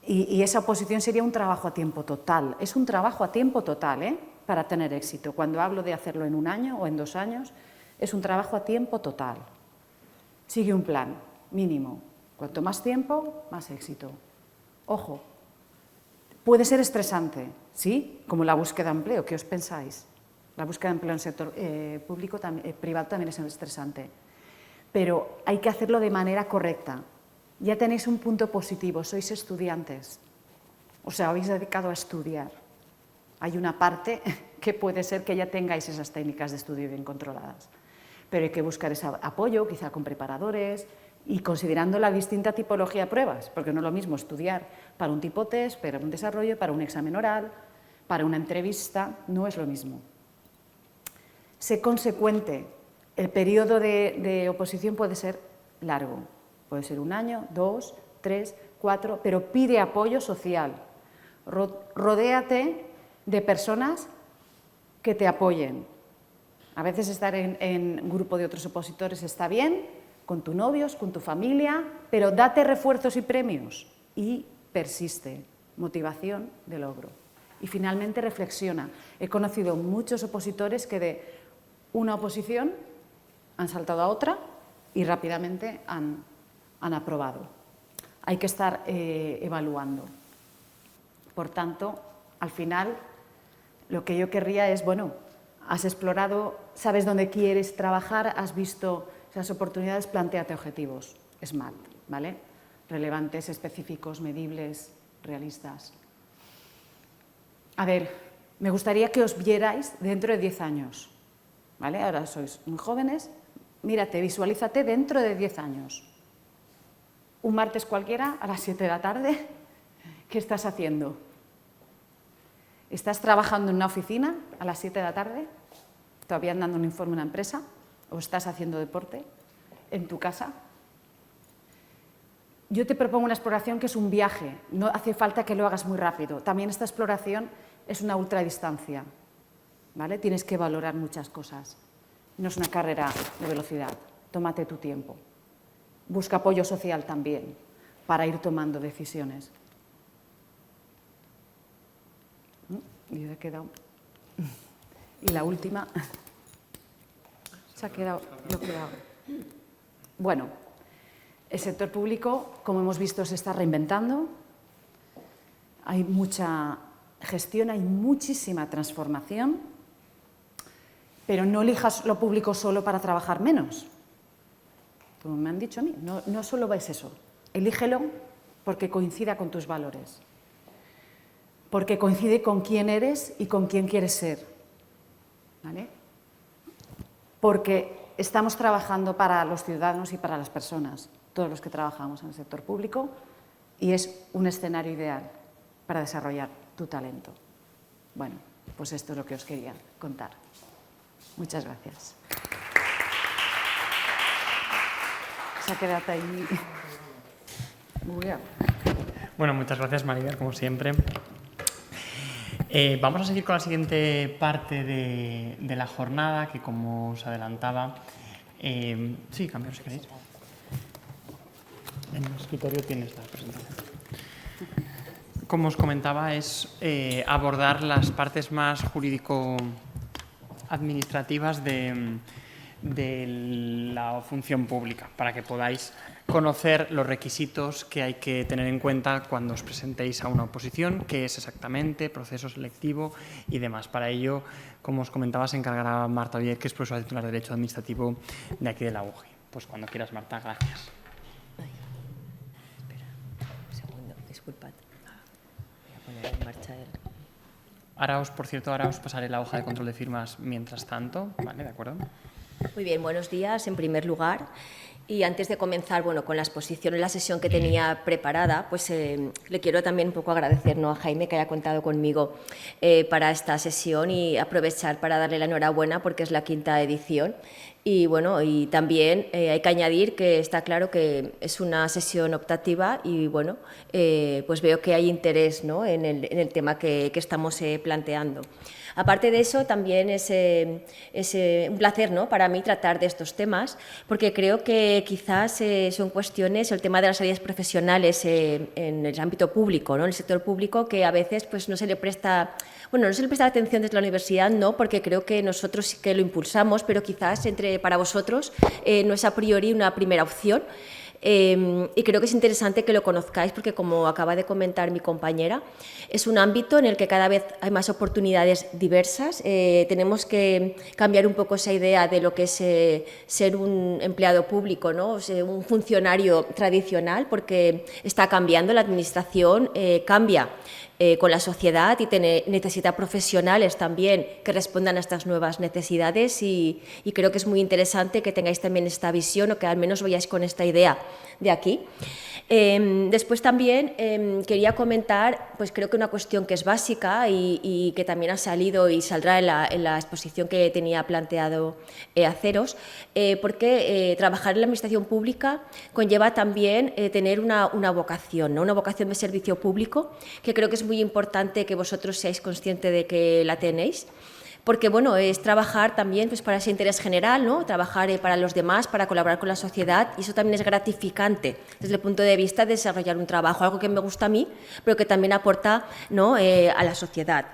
y esa oposición sería un trabajo a tiempo total. Es un trabajo a tiempo total, para tener éxito. Cuando hablo de hacerlo en 1 año o en 2 años, es un trabajo a tiempo total. Sigue un plan mínimo. Cuanto más tiempo, más éxito. Ojo, puede ser estresante, ¿sí? Como la búsqueda de empleo. ¿Qué os pensáis? La búsqueda de empleo en el sector público, privado también es estresante. Pero hay que hacerlo de manera correcta. Ya tenéis un punto positivo, sois estudiantes. O sea, habéis dedicado a estudiar. Hay una parte que puede ser que ya tengáis esas técnicas de estudio bien controladas. Pero hay que buscar ese apoyo, quizá con preparadores, y considerando la distinta tipología de pruebas, porque no es lo mismo estudiar para un tipo test, para un desarrollo, para un examen oral, para una entrevista, no es lo mismo. Sé consecuente. El periodo de oposición puede ser largo, puede ser 1 año, 2, 3, 4, pero pide apoyo social. Rodéate de personas que te apoyen. A veces estar en grupo de otros opositores está bien, con tus novios, con tu familia, pero date refuerzos y premios y persiste. Motivación de logro. y finalmente reflexiona. He conocido muchos opositores que de una oposición han saltado a otra y rápidamente han aprobado. Hay que estar evaluando. Por tanto, al final, lo que yo querría es, bueno, has explorado, sabes dónde quieres trabajar, has visto esas oportunidades, plantéate objetivos, SMART, ¿vale? Relevantes, específicos, medibles, realistas. A ver, me gustaría que os vierais dentro de 10 años, ¿vale? Ahora sois muy jóvenes, mírate, visualízate dentro de 10 años. Un martes cualquiera, a las 7 de la tarde, ¿qué estás haciendo? ¿Estás trabajando en una oficina a las 7 de la tarde? ¿Todavía dando un informe a una empresa? ¿O estás haciendo deporte en tu casa? Yo te propongo una exploración que es un viaje, no hace falta que lo hagas muy rápido. También esta exploración es una ultradistancia, ¿vale? Tienes que valorar muchas cosas. No es una carrera de velocidad, tómate tu tiempo. Busca apoyo social también para ir tomando decisiones. Y he quedado. Y la última. Se ha quedado bloqueado. Bueno, el sector público, como hemos visto, se está reinventando. Hay mucha gestión, hay muchísima transformación, pero no elijas lo público solo para trabajar menos. Como me han dicho a mí, no solo es eso. Elígelo porque coincida con tus valores, porque coincide con quién eres y con quién quieres ser, ¿vale? Porque estamos trabajando para los ciudadanos y para las personas, todos los que trabajamos en el sector público, y es un escenario ideal para desarrollar tu talento. Bueno, pues esto es lo que os quería contar. Muchas gracias. Se ha quedado ahí. Bueno, muchas gracias, Maribel, como siempre. Vamos a seguir con la siguiente parte de la jornada, que como os adelantaba... sí, cambio si queréis. En el escritorio tienes la presentación. Como os comentaba, es abordar las partes más jurídico-administrativas de la función pública, para que podáis conocer los requisitos que hay que tener en cuenta cuando os presentéis a una oposición, qué es exactamente, proceso selectivo y demás. Para ello, como os comentaba, se encargará Marta Oller, que es profesora titular de Derecho Administrativo de aquí de la UGI. Pues cuando quieras, Marta, gracias. Ay, espera, un segundo, disculpad. Voy a poner en marcha el... Por cierto, ahora os pasaré la hoja de control de firmas mientras tanto, ¿vale? ¿De acuerdo? Muy bien, buenos días en primer lugar. Y antes de comenzar con la exposición en la sesión que tenía preparada, pues le quiero también un poco agradecer, ¿no?, a Jaime que haya contado conmigo para esta sesión y aprovechar para darle la enhorabuena porque es la 5ª edición. Y bueno, y también hay que añadir que está claro que es una sesión optativa y bueno, pues veo que hay interés, ¿no?, en el tema que estamos planteando. Aparte de eso, también es un placer, ¿no?, para mí tratar de estos temas, porque creo que quizás son cuestiones, el tema de las salidas profesionales en el ámbito público, ¿no?, en el sector público, que a veces pues, no se le presta atención desde la universidad, no, porque creo que nosotros sí que lo impulsamos, pero quizás para vosotros no es a priori una primera opción. Y creo que es interesante que lo conozcáis porque, como acaba de comentar mi compañera, es un ámbito en el que cada vez hay más oportunidades diversas. Tenemos que cambiar un poco esa idea de lo que es ser un empleado público, ¿no?, o sea, un funcionario tradicional, porque está cambiando, la administración cambia con la sociedad y necesita profesionales también que respondan a estas nuevas necesidades y creo que es muy interesante que tengáis también esta visión o que al menos vayáis con esta idea de aquí. Después también quería comentar, pues creo que una cuestión que es básica y que también ha salido y saldrá en la exposición que tenía planteado haceros, porque trabajar en la administración pública conlleva también tener una vocación, ¿no?, una vocación de servicio público, que creo que es muy importante que vosotros seáis conscientes de que la tenéis. porque bueno, es trabajar también pues, para ese interés general, ¿no? Trabajar para los demás, para colaborar con la sociedad, y eso también es gratificante desde el punto de vista de desarrollar un trabajo, algo que me gusta a mí, pero que también aporta, ¿no? A la sociedad.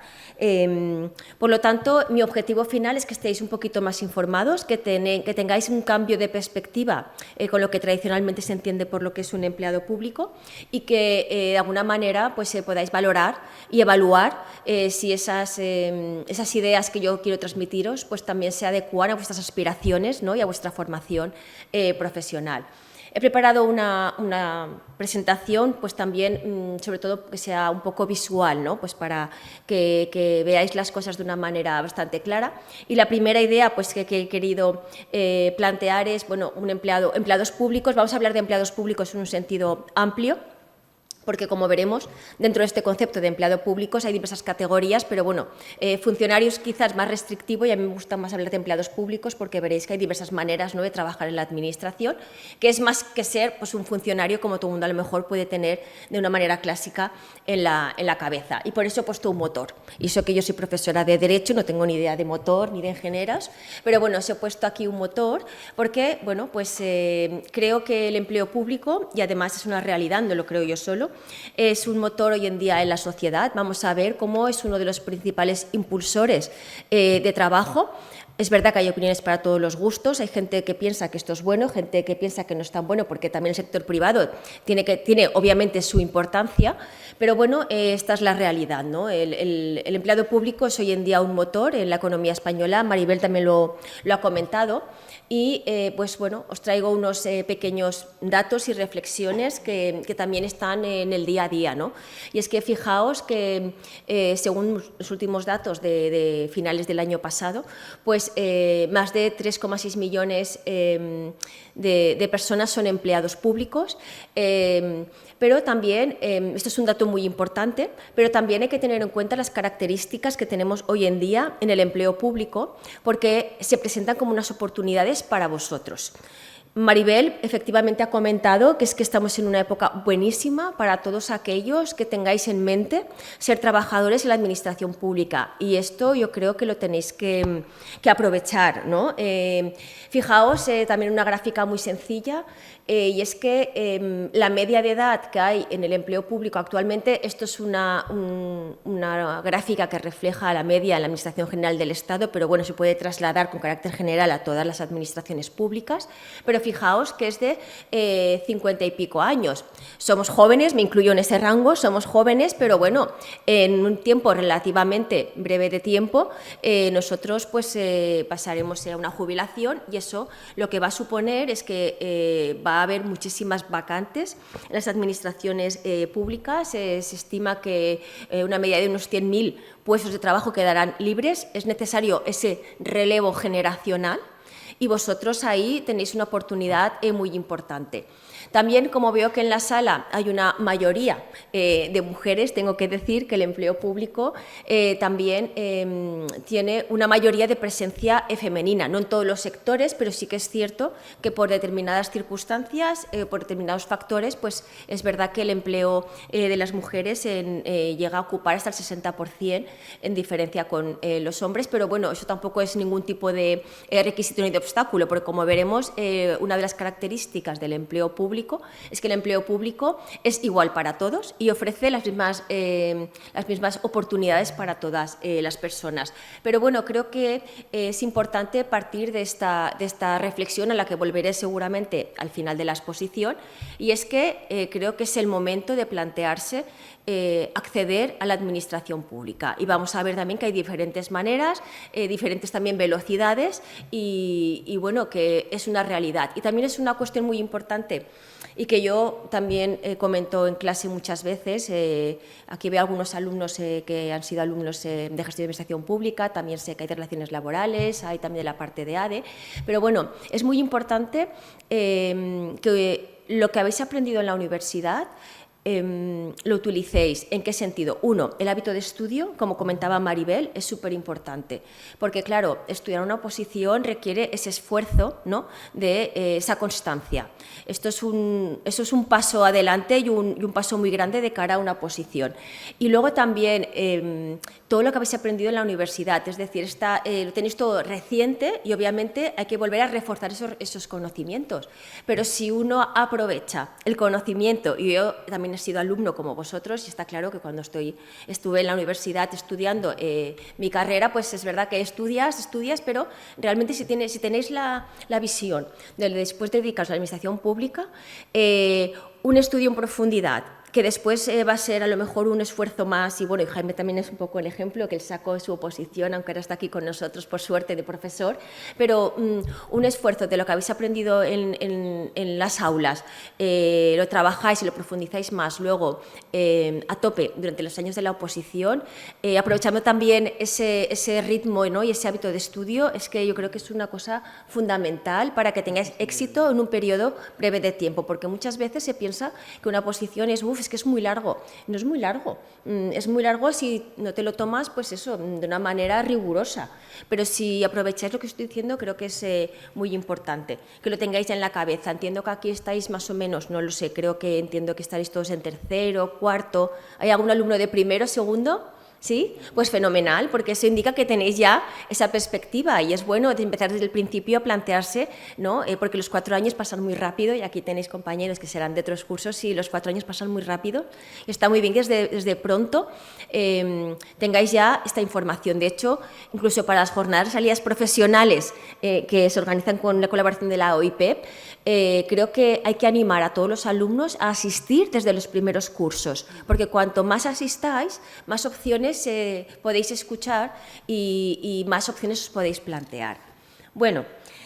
Por lo tanto, mi objetivo final es que estéis un poquito más informados, que tengáis un cambio de perspectiva con lo que tradicionalmente se entiende por lo que es un empleado público, y que de alguna manera pues, podáis valorar y evaluar si esas ideas que yo quiero transmitiros pues, también se adecuan a vuestras aspiraciones, ¿no? Y a vuestra formación profesional. He preparado una presentación, pues también, sobre todo, que sea un poco visual, ¿no? Pues para que veáis las cosas de una manera bastante clara. Y la primera idea pues, que he querido plantear es, bueno, empleados públicos. Vamos a hablar de empleados públicos en un sentido amplio, porque, como veremos, dentro de este concepto de empleado público hay diversas categorías, pero bueno, funcionarios quizás más restrictivo, y a mí me gusta más hablar de empleados públicos porque veréis que hay diversas maneras, ¿no? de trabajar en la administración, que es más que ser pues, un funcionario como todo el mundo a lo mejor puede tener de una manera clásica en la cabeza. Y por eso he puesto un motor. Y eso que yo soy profesora de Derecho, no tengo ni idea de motor ni de ingenieros, pero bueno, os he puesto aquí un motor porque, bueno, pues creo que el empleo público, y además es una realidad, no lo creo yo solo, es un motor hoy en día en la sociedad. Vamos a ver cómo es uno de los principales impulsores de trabajo. Es verdad que hay opiniones para todos los gustos, hay gente que piensa que esto es bueno, gente que piensa que no es tan bueno, porque también el sector privado tiene obviamente su importancia, pero bueno, esta es la realidad, ¿no? El empleado público es hoy en día un motor en la economía española. Maribel también lo ha comentado. Y pues bueno, os traigo unos pequeños datos y reflexiones que también están en el día a día, ¿no? Y es que fijaos que según los últimos datos de finales del año pasado, pues más de 3,6 millones de personas son empleados públicos, pero también, esto es un dato muy importante, pero también hay que tener en cuenta las características que tenemos hoy en día en el empleo público, porque se presentan como unas oportunidades para vosotros. Maribel efectivamente ha comentado que es que estamos en una época buenísima para todos aquellos que tengáis en mente ser trabajadores en la administración pública, y esto yo creo que lo tenéis que aprovechar, ¿no? Fijaos también una gráfica muy sencilla, y es que la media de edad que hay en el empleo público actualmente, esto es una gráfica que refleja la media en la Administración General del Estado, pero bueno, se puede trasladar con carácter general a todas las administraciones públicas, pero fijaos que es de 50 y pico años. Somos jóvenes, me incluyo en ese rango, somos jóvenes, pero bueno, en un tiempo relativamente breve de tiempo, nosotros pues pasaremos a una jubilación, y eso lo que va a suponer es que va a haber muchísimas vacantes en las administraciones públicas. Se estima que una media de unos 100.000 puestos de trabajo quedarán libres. Es necesario ese relevo generacional, y vosotros ahí tenéis una oportunidad muy importante. También, como veo que en la sala hay una mayoría de mujeres, tengo que decir que el empleo público también tiene una mayoría de presencia femenina, no en todos los sectores, pero sí que es cierto que por determinadas circunstancias, por determinados factores, pues es verdad que el empleo de las mujeres llega a ocupar hasta el 60% en diferencia con los hombres, pero bueno, eso tampoco es ningún tipo de requisito ni de obstáculo, porque como veremos, una de las características del empleo público es que el empleo público es igual para todos y ofrece las mismas oportunidades para todas las personas. Pero bueno, creo que es importante partir de esta reflexión, a la que volveré seguramente al final de la exposición, y es que creo que es el momento de plantearse acceder a la administración pública, y vamos a ver también que hay diferentes maneras, diferentes también velocidades, y bueno, que es una realidad. Y también es una cuestión muy importante y que yo también comento en clase muchas veces. Aquí veo algunos alumnos que han sido alumnos de gestión de administración pública, también sé que hay de relaciones laborales, hay también de la parte de ADE, pero bueno, es muy importante que lo que habéis aprendido en la universidad lo utilicéis. ¿En qué sentido? Uno, el hábito de estudio, como comentaba Maribel, es súper importante, porque claro, estudiar una oposición requiere ese esfuerzo, ¿no?, de esa constancia. Eso es un paso adelante y un paso muy grande de cara a una oposición. Y luego también todo lo que habéis aprendido en la universidad, es decir, lo tenéis todo reciente y obviamente hay que volver a reforzar esos conocimientos. Pero si uno aprovecha el conocimiento, y yo también he sido alumno como vosotros, y está claro que cuando estuve en la universidad estudiando mi carrera, pues es verdad que estudias, pero realmente si tenéis la visión de después de dedicaros a la administración pública, un estudio en profundidad, que después va a ser a lo mejor un esfuerzo más, y bueno, y Jaime también es un poco el ejemplo, que él sacó su oposición, aunque ahora está aquí con nosotros por suerte de profesor, pero un esfuerzo de lo que habéis aprendido en las aulas, lo trabajáis y lo profundizáis más luego a tope durante los años de la oposición, aprovechando también ese ritmo, ¿no?, y ese hábito de estudio, es que yo creo que es una cosa fundamental para que tengáis éxito en un periodo breve de tiempo, porque muchas veces se piensa que una oposición es que es muy largo. No es muy largo. Es muy largo si no te lo tomas, pues eso, de una manera rigurosa. Pero si aprovecháis lo que estoy diciendo, creo que es muy importante que lo tengáis ya en la cabeza. Entiendo que aquí estáis más o menos, no lo sé, entiendo que estaréis todos en tercero, cuarto. ¿Hay algún alumno de primero, segundo? ¿Sí? Pues fenomenal, porque eso indica que tenéis ya esa perspectiva y es bueno empezar desde el principio a plantearse, ¿no?, porque los 4 años pasan muy rápido y aquí tenéis compañeros que serán de otros cursos y los 4 años pasan muy rápido. Está muy bien que desde pronto tengáis ya esta información. De hecho, incluso para las jornadas de salidas profesionales que se organizan con la colaboración de la OIP, creo que hay que animar a todos los alumnos a asistir desde los primeros cursos, porque cuanto más asistáis, más opciones podéis escuchar y más opciones os podéis plantear. Bueno,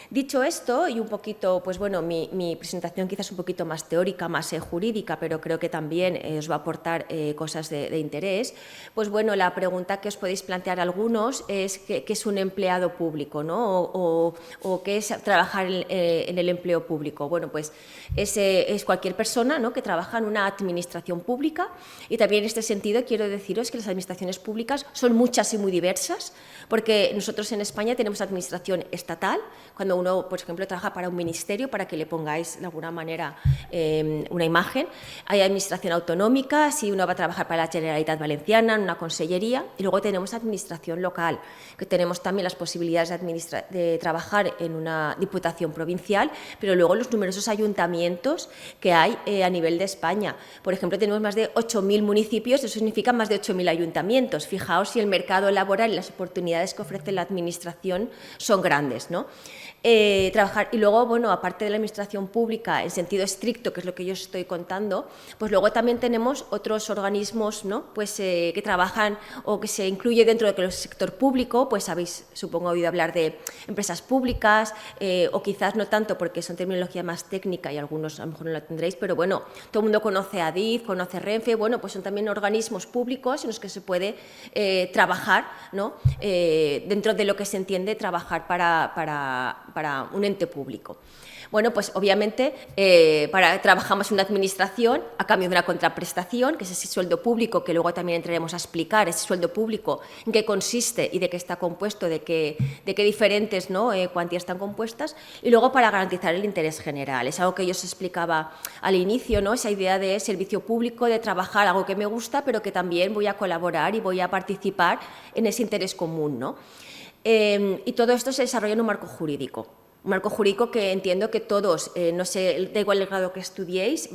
dicho esto, y un poquito, pues bueno, mi presentación quizás un poquito más teórica, más jurídica, pero creo que también os va a aportar cosas de interés, pues bueno, la pregunta que os podéis plantear algunos es ¿qué es un empleado público, ¿no? O qué es trabajar en el empleo público? Bueno, pues es cualquier persona, ¿no?, que trabaja en una administración pública, y también en este sentido quiero deciros que las administraciones públicas son muchas y muy diversas, porque nosotros en España tenemos administración estatal, cuando uno, por ejemplo, trabaja para un ministerio, para que le pongáis de alguna manera una imagen. Hay administración autonómica, si uno va a trabajar para la Generalitat Valenciana, en una consellería, y luego tenemos administración local, que tenemos también las posibilidades de trabajar en una diputación provincial, pero luego los numerosos ayuntamientos que hay a nivel de España. Por ejemplo, tenemos más de 8.000 municipios, eso significa más de 8.000 ayuntamientos. Fijaos si el mercado laboral y las oportunidades que ofrece la administración son grandes, ¿no? Trabajar, y luego, bueno, aparte de la administración pública en sentido estricto, que es lo que yo os estoy contando, pues luego también tenemos otros organismos, ¿no?, pues que trabajan o que se incluye dentro del sector público, pues habéis, supongo, oído hablar de empresas públicas, o quizás no tanto porque son terminología más técnica y algunos a lo mejor no la tendréis, pero bueno, todo el mundo conoce a ADIF, conoce Renfe, bueno, pues son también organismos públicos en los que se puede trabajar, ¿no?, dentro de lo que se entiende trabajar para un ente público. Bueno, pues obviamente trabajamos en una administración a cambio de una contraprestación, que es ese sueldo público, que luego también entraremos a explicar ese sueldo público, en qué consiste y de qué está compuesto, de qué diferentes, ¿no?, cuantías están compuestas, y luego para garantizar el interés general. Es algo que yo os explicaba al inicio, ¿no?, esa idea de servicio público, de trabajar algo que me gusta, pero que también voy a colaborar y voy a participar en ese interés común, ¿no? Y todo esto se desarrolla en un marco jurídico. Un marco jurídico que entiendo que todos, no sé, da igual el grado que estudiéis,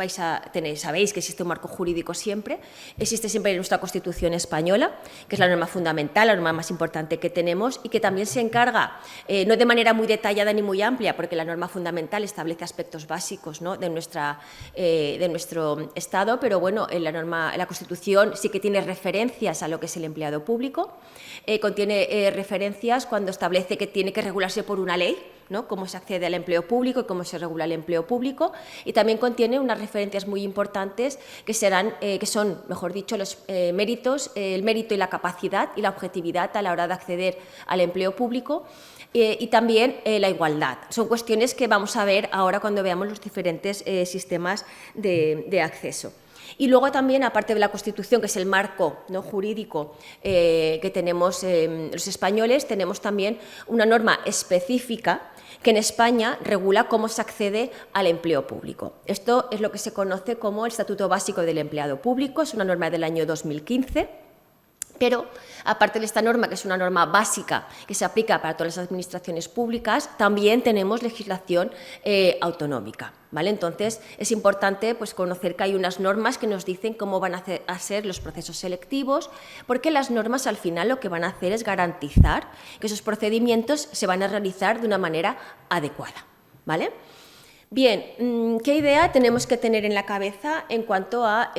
sabéis que existe un marco jurídico siempre, existe siempre en nuestra Constitución española, que es la norma fundamental, la norma más importante que tenemos y que también se encarga, no de manera muy detallada ni muy amplia, porque la norma fundamental establece aspectos básicos, ¿no?, de nuestro Estado, pero bueno, la Constitución sí que tiene referencias a lo que es el empleado público, contiene referencias cuando establece que tiene que regularse por una ley, ¿no?, cómo se accede al empleo público y cómo se regula el empleo público, y también contiene unas referencias muy importantes que son, mejor dicho, los méritos, el mérito y la capacidad y la objetividad a la hora de acceder al empleo público, y también la igualdad. Son cuestiones que vamos a ver ahora cuando veamos los diferentes sistemas de acceso. Y luego también, aparte de la Constitución, que es el marco, ¿no?, jurídico que tenemos los españoles, tenemos también una norma específica que en España regula cómo se accede al empleo público. Esto es lo que se conoce como el Estatuto Básico del Empleado Público, es una norma del año 2015, pero aparte de esta norma, que es una norma básica que se aplica para todas las administraciones públicas, también tenemos legislación autonómica, ¿vale? Entonces, es importante pues, conocer que hay unas normas que nos dicen cómo van a ser los procesos selectivos, porque las normas al final lo que van a hacer es garantizar que esos procedimientos se van a realizar de una manera adecuada, ¿vale? Bien, ¿qué idea tenemos que tener en la cabeza en cuanto a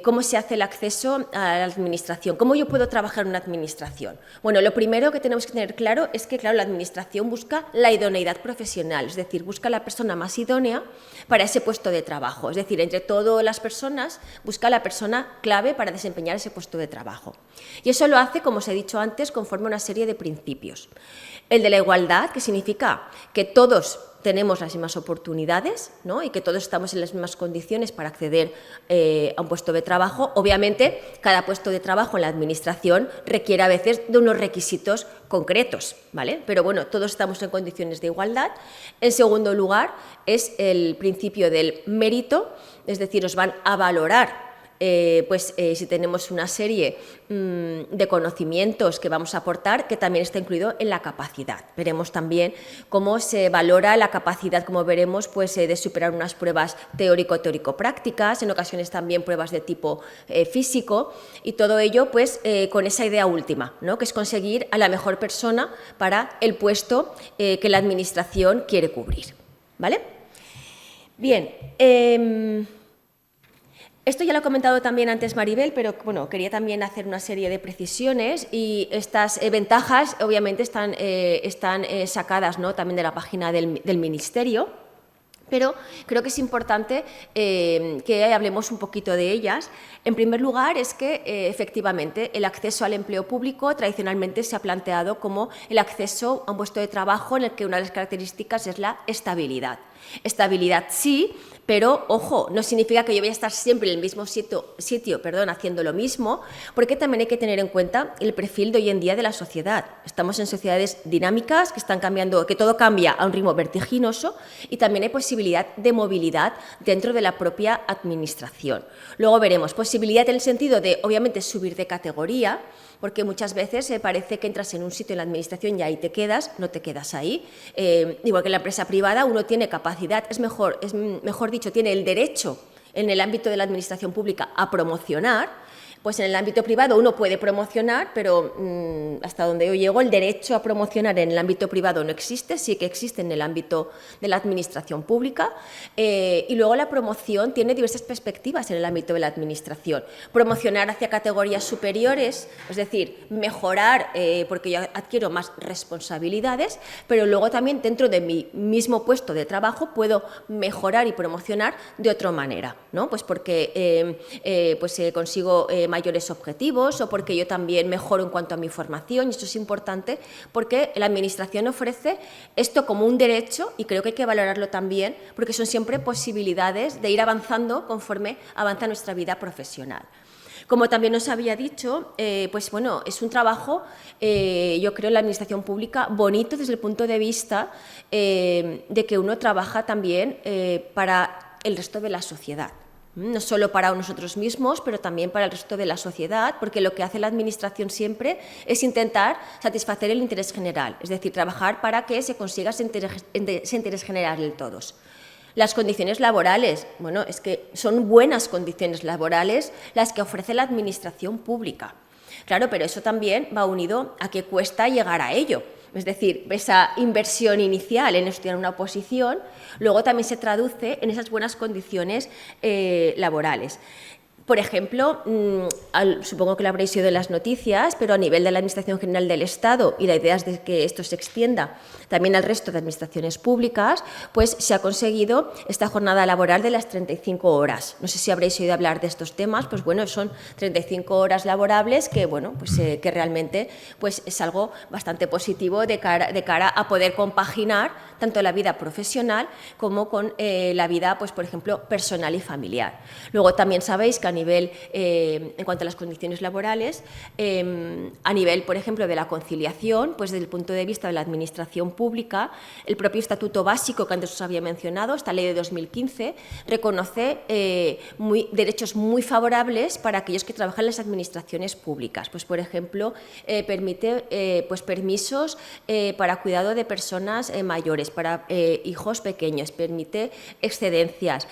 cómo se hace el acceso a la administración? ¿Cómo yo puedo trabajar en una administración? Bueno, lo primero que tenemos que tener claro es que, claro, la administración busca la idoneidad profesional, es decir, busca la persona más idónea para ese puesto de trabajo. Es decir, entre todas las personas, busca la persona clave para desempeñar ese puesto de trabajo. Y eso lo hace, como os he dicho antes, conforme a una serie de principios. El de la igualdad, que significa que todos tenemos las mismas oportunidades, ¿no?, y que todos estamos en las mismas condiciones para acceder a un puesto de trabajo. Obviamente, cada puesto de trabajo en la administración requiere a veces de unos requisitos concretos, ¿vale? Pero bueno, todos estamos en condiciones de igualdad. En segundo lugar, es el principio del mérito, es decir, os van a valorar si tenemos una serie de conocimientos que vamos a aportar, que también está incluido en la capacidad. Veremos también cómo se valora la capacidad, como veremos, pues, de superar unas pruebas teórico-prácticas, en ocasiones también pruebas de tipo físico, y todo ello pues, con esa idea última, ¿no?, que es conseguir a la mejor persona para el puesto que la administración quiere cubrir, ¿vale? Bien, esto ya lo ha comentado también antes Maribel, pero bueno, quería también hacer una serie de precisiones, y estas ventajas obviamente están sacadas, ¿no?, también de la página del Ministerio, pero creo que es importante que hablemos un poquito de ellas. En primer lugar, es que efectivamente el acceso al empleo público tradicionalmente se ha planteado como el acceso a un puesto de trabajo en el que una de las características es la estabilidad. Estabilidad sí, pero, ojo, no significa que yo voy a estar siempre en el mismo sitio, haciendo lo mismo, porque también hay que tener en cuenta el perfil de hoy en día de la sociedad. Estamos en sociedades dinámicas que están cambiando, que todo cambia a un ritmo vertiginoso, y también hay posibilidad de movilidad dentro de la propia administración. Luego veremos posibilidad en el sentido de, obviamente, subir de categoría, porque muchas veces parece que entras en un sitio en la administración y ahí te quedas, no te quedas ahí. Igual que en la empresa privada, uno tiene capacidad, mejor dicho, tiene el derecho en el ámbito de la administración pública a promocionar. Pues en el ámbito privado uno puede promocionar, pero hasta donde yo llego, el derecho a promocionar en el ámbito privado no existe, sí que existe en el ámbito de la administración pública. Y luego la promoción tiene diversas perspectivas en el ámbito de la administración. Promocionar hacia categorías superiores, es decir, mejorar porque yo adquiero más responsabilidades, pero luego también dentro de mi mismo puesto de trabajo puedo mejorar y promocionar de otra manera, ¿no? Pues porque consigo mayores objetivos, o porque yo también mejoro en cuanto a mi formación, y esto es importante porque la Administración ofrece esto como un derecho, y creo que hay que valorarlo también, porque son siempre posibilidades de ir avanzando conforme avanza nuestra vida profesional. Como también os había dicho, es un trabajo, yo creo, en la administración pública bonito desde el punto de vista de que uno trabaja también para el resto de la sociedad. No solo para nosotros mismos, pero también para el resto de la sociedad, porque lo que hace la Administración siempre es intentar satisfacer el interés general, es decir, trabajar para que se consiga ese interés general de todos. Las condiciones laborales, bueno, es que son buenas condiciones laborales las que ofrece la Administración pública. Claro, pero eso también va unido a que cuesta llegar a ello. Es decir, esa inversión inicial en estudiar una oposición, luego también se traduce en esas buenas condiciones laborales. Por ejemplo, supongo que lo habréis oído en las noticias, pero a nivel de la Administración General del Estado, y la idea es de que esto se extienda también al resto de administraciones públicas, pues se ha conseguido esta jornada laboral de las 35 horas. No sé si habréis oído hablar de estos temas, pues bueno, son 35 horas laborables que, bueno, pues que realmente pues es algo bastante positivo de cara a poder compaginar tanto la vida profesional como con la vida, pues por ejemplo, personal y familiar. Luego también sabéis que a nivel, en cuanto a las condiciones laborales, a nivel, por ejemplo, de la conciliación, pues desde el punto de vista de la administración pública, el propio Estatuto Básico que antes os había mencionado, esta ley de 2015, reconoce derechos muy favorables para aquellos que trabajan en las administraciones públicas. Pues, por ejemplo, permite pues, permisos para cuidado de personas mayores, para hijos pequeños, permite excedencias,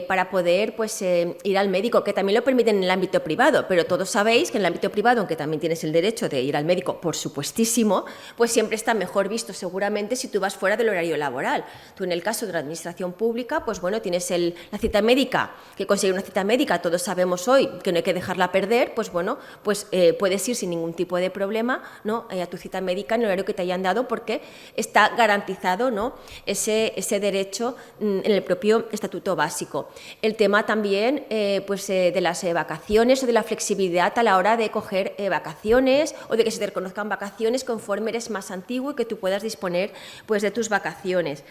para poder pues, ir al médico, que también lo permiten en el ámbito privado, pero todos sabéis que en el ámbito privado, aunque también tienes el derecho de ir al médico, por supuestísimo, pues siempre está mejor visto seguramente si tú vas fuera del horario laboral. Tú en el caso de la administración pública, pues bueno, tienes la cita médica, que conseguir una cita médica, todos sabemos hoy que no hay que dejarla perder, pues bueno, pues puedes ir sin ningún tipo de problema, ¿no? A tu cita médica en el horario que te hayan dado porque está garantizado, ¿no? ese derecho en el propio Estatuto Básico. El tema también pues, de las vacaciones o de la flexibilidad a la hora de coger vacaciones o de que se te reconozcan vacaciones conforme eres más antiguo y que tú puedas disponer pues, de tus vacaciones.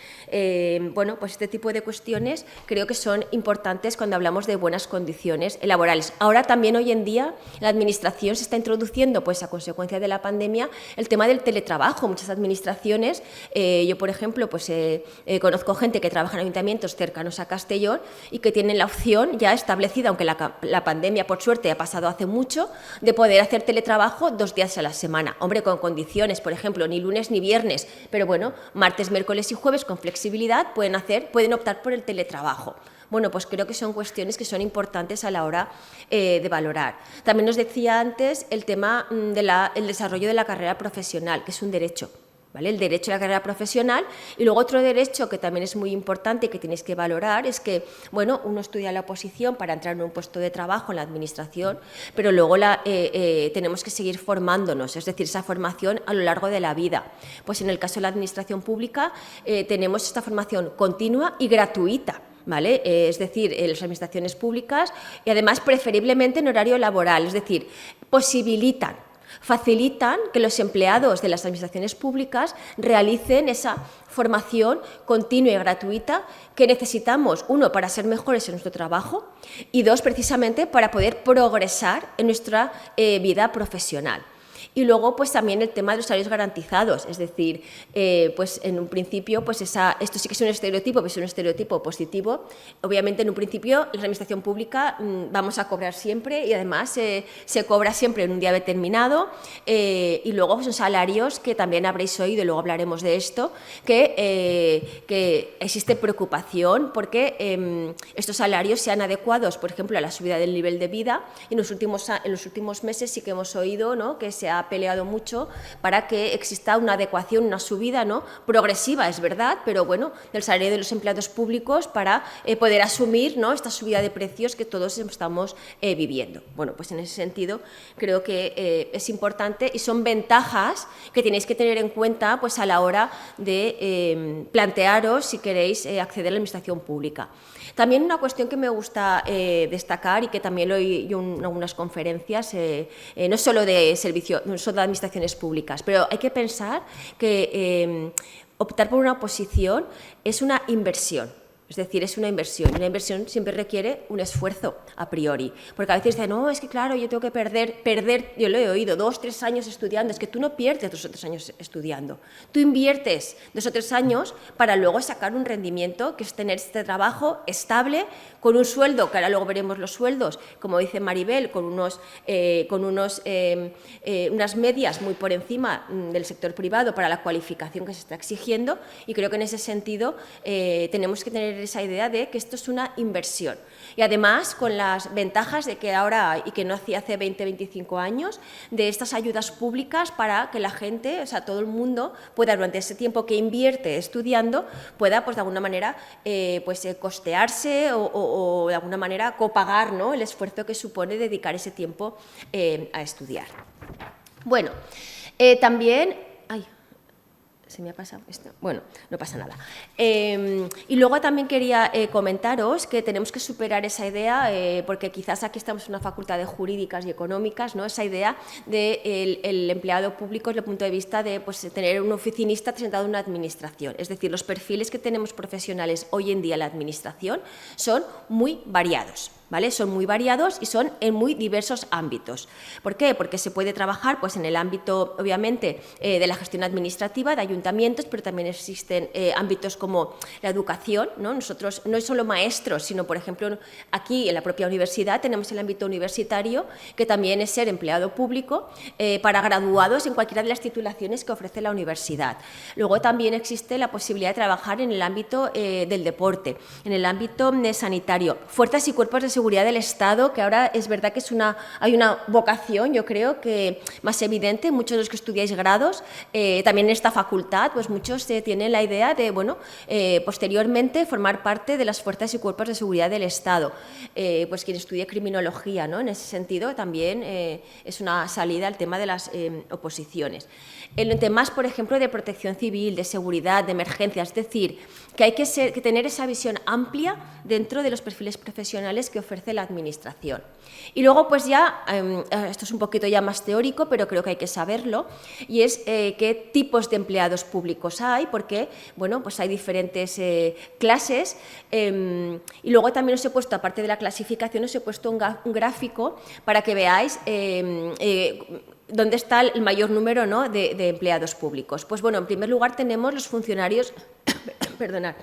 Bueno, pues este tipo de cuestiones creo que son importantes cuando hablamos de buenas condiciones laborales. Ahora también hoy en día la Administración se está introduciendo, pues a consecuencia de la pandemia, el tema del teletrabajo. Muchas administraciones, yo por ejemplo, pues conozco gente que trabaja en ayuntamientos cercanos a Castellón y que tienen la opción ya establecida, aunque la pandemia por suerte ha pasado hace mucho, de poder hacer teletrabajo 2 días a la semana. Hombre, con condiciones, por ejemplo, ni lunes ni viernes, pero bueno, martes, miércoles y jueves con flexibilidad pueden optar por el teletrabajo. Bueno, pues creo que son cuestiones que son importantes a la hora de valorar. También os decía antes el tema del desarrollo de la carrera profesional, que es un derecho. ¿Vale? El derecho a la carrera profesional. Y luego otro derecho que también es muy importante y que tenéis que valorar es que, bueno, uno estudia la oposición para entrar en un puesto de trabajo en la administración, pero luego tenemos que seguir formándonos, es decir, esa formación a lo largo de la vida. Pues en el caso de la administración pública tenemos esta formación continua y gratuita. ¿Vale? Es decir, en las administraciones públicas y además preferiblemente en horario laboral, es decir, facilitan que los empleados de las administraciones públicas realicen esa formación continua y gratuita que necesitamos, 1, para ser mejores en nuestro trabajo y 2, precisamente para poder progresar en nuestra vida profesional. Y luego, pues también el tema de los salarios garantizados, es decir, pues en un principio, pues esto sí que es un estereotipo, pero es un estereotipo positivo. Obviamente, en un principio, en la administración pública vamos a cobrar siempre y además se cobra siempre en un día determinado y luego pues, son salarios que también habréis oído, y luego hablaremos de esto, que existe preocupación porque estos salarios sean adecuados, por ejemplo, a la subida del nivel de vida. Y en los últimos meses sí que hemos oído, ¿no?, que se ha peleado mucho para que exista una adecuación, una subida, ¿no?, progresiva, es verdad, pero bueno, del salario de los empleados públicos para poder asumir, ¿no?, esta subida de precios que todos estamos viviendo. Bueno, pues en ese sentido creo que es importante y son ventajas que tenéis que tener en cuenta pues, a la hora de plantearos si queréis acceder a la administración pública. También una cuestión que me gusta destacar y que también lo he oído en algunas conferencias, no solo de administraciones públicas, pero hay que pensar que optar por una oposición es una inversión. Es decir, es una inversión. Y una inversión siempre requiere un esfuerzo a priori. Porque a veces dicen, no, es que claro, yo tengo que perder, yo lo he oído, 2 o 3 años estudiando. Es que tú no pierdes 2 o 3 años estudiando. Tú inviertes 2 o 3 años para luego sacar un rendimiento, que es tener este trabajo estable, con un sueldo, que ahora luego veremos los sueldos, como dice Maribel, con unas medias muy por encima del sector privado para la cualificación que se está exigiendo. Y creo que en ese sentido tenemos que tener tener esa idea de que esto es una inversión. Y además, con las ventajas de que ahora hay, y que no hacía hace 20, 25 años, de estas ayudas públicas para que la gente, o sea, todo el mundo pueda, durante ese tiempo que invierte estudiando, pueda, pues de alguna manera, costearse o de alguna manera copagar, ¿no?, el esfuerzo que supone dedicar ese tiempo a estudiar. Bueno, también... Se me ha pasado esto. Bueno, no pasa nada. Y luego también quería comentaros que tenemos que superar esa idea, porque quizás aquí estamos en una facultad de jurídicas y económicas, ¿no?, esa idea del el empleado público desde el punto de vista de, pues, tener un oficinista sentado en una administración. Es decir, los perfiles que tenemos profesionales hoy en día en la administración son muy variados. ¿Vale? Son muy variados y son en muy diversos ámbitos. ¿Por qué? Porque se puede trabajar, pues, en el ámbito, obviamente, de la gestión administrativa, de ayuntamientos, pero también existen ámbitos como la educación, ¿no? Nosotros no es solo maestros, sino, por ejemplo, aquí en la propia universidad tenemos el ámbito universitario, que también es ser empleado público para graduados en cualquiera de las titulaciones que ofrece la universidad. Luego también existe la posibilidad de trabajar en el ámbito del deporte, en el ámbito sanitario, fuerzas y cuerpos de seguridad del Estado, que ahora es verdad que hay una vocación, yo creo que más evidente, muchos de los que estudiáis grados, también en esta facultad, pues muchos tienen la idea de, bueno, posteriormente formar parte de las fuerzas y cuerpos de seguridad del Estado. Pues quien estudie criminología, ¿no?, en ese sentido también es una salida al tema de las oposiciones. En temas, por ejemplo, de protección civil, de seguridad, de emergencias, es decir, que hay que tener esa visión amplia dentro de los perfiles profesionales que ofrece la Administración. Y luego, pues ya, esto es un poquito ya más teórico, pero creo que hay que saberlo, y es qué tipos de empleados públicos hay, porque, bueno, pues hay diferentes clases, y luego también os he puesto, aparte de la clasificación, os he puesto un gráfico para que veáis dónde está el mayor número, ¿no?, de empleados públicos. Pues bueno, en primer lugar tenemos los funcionarios perdonad,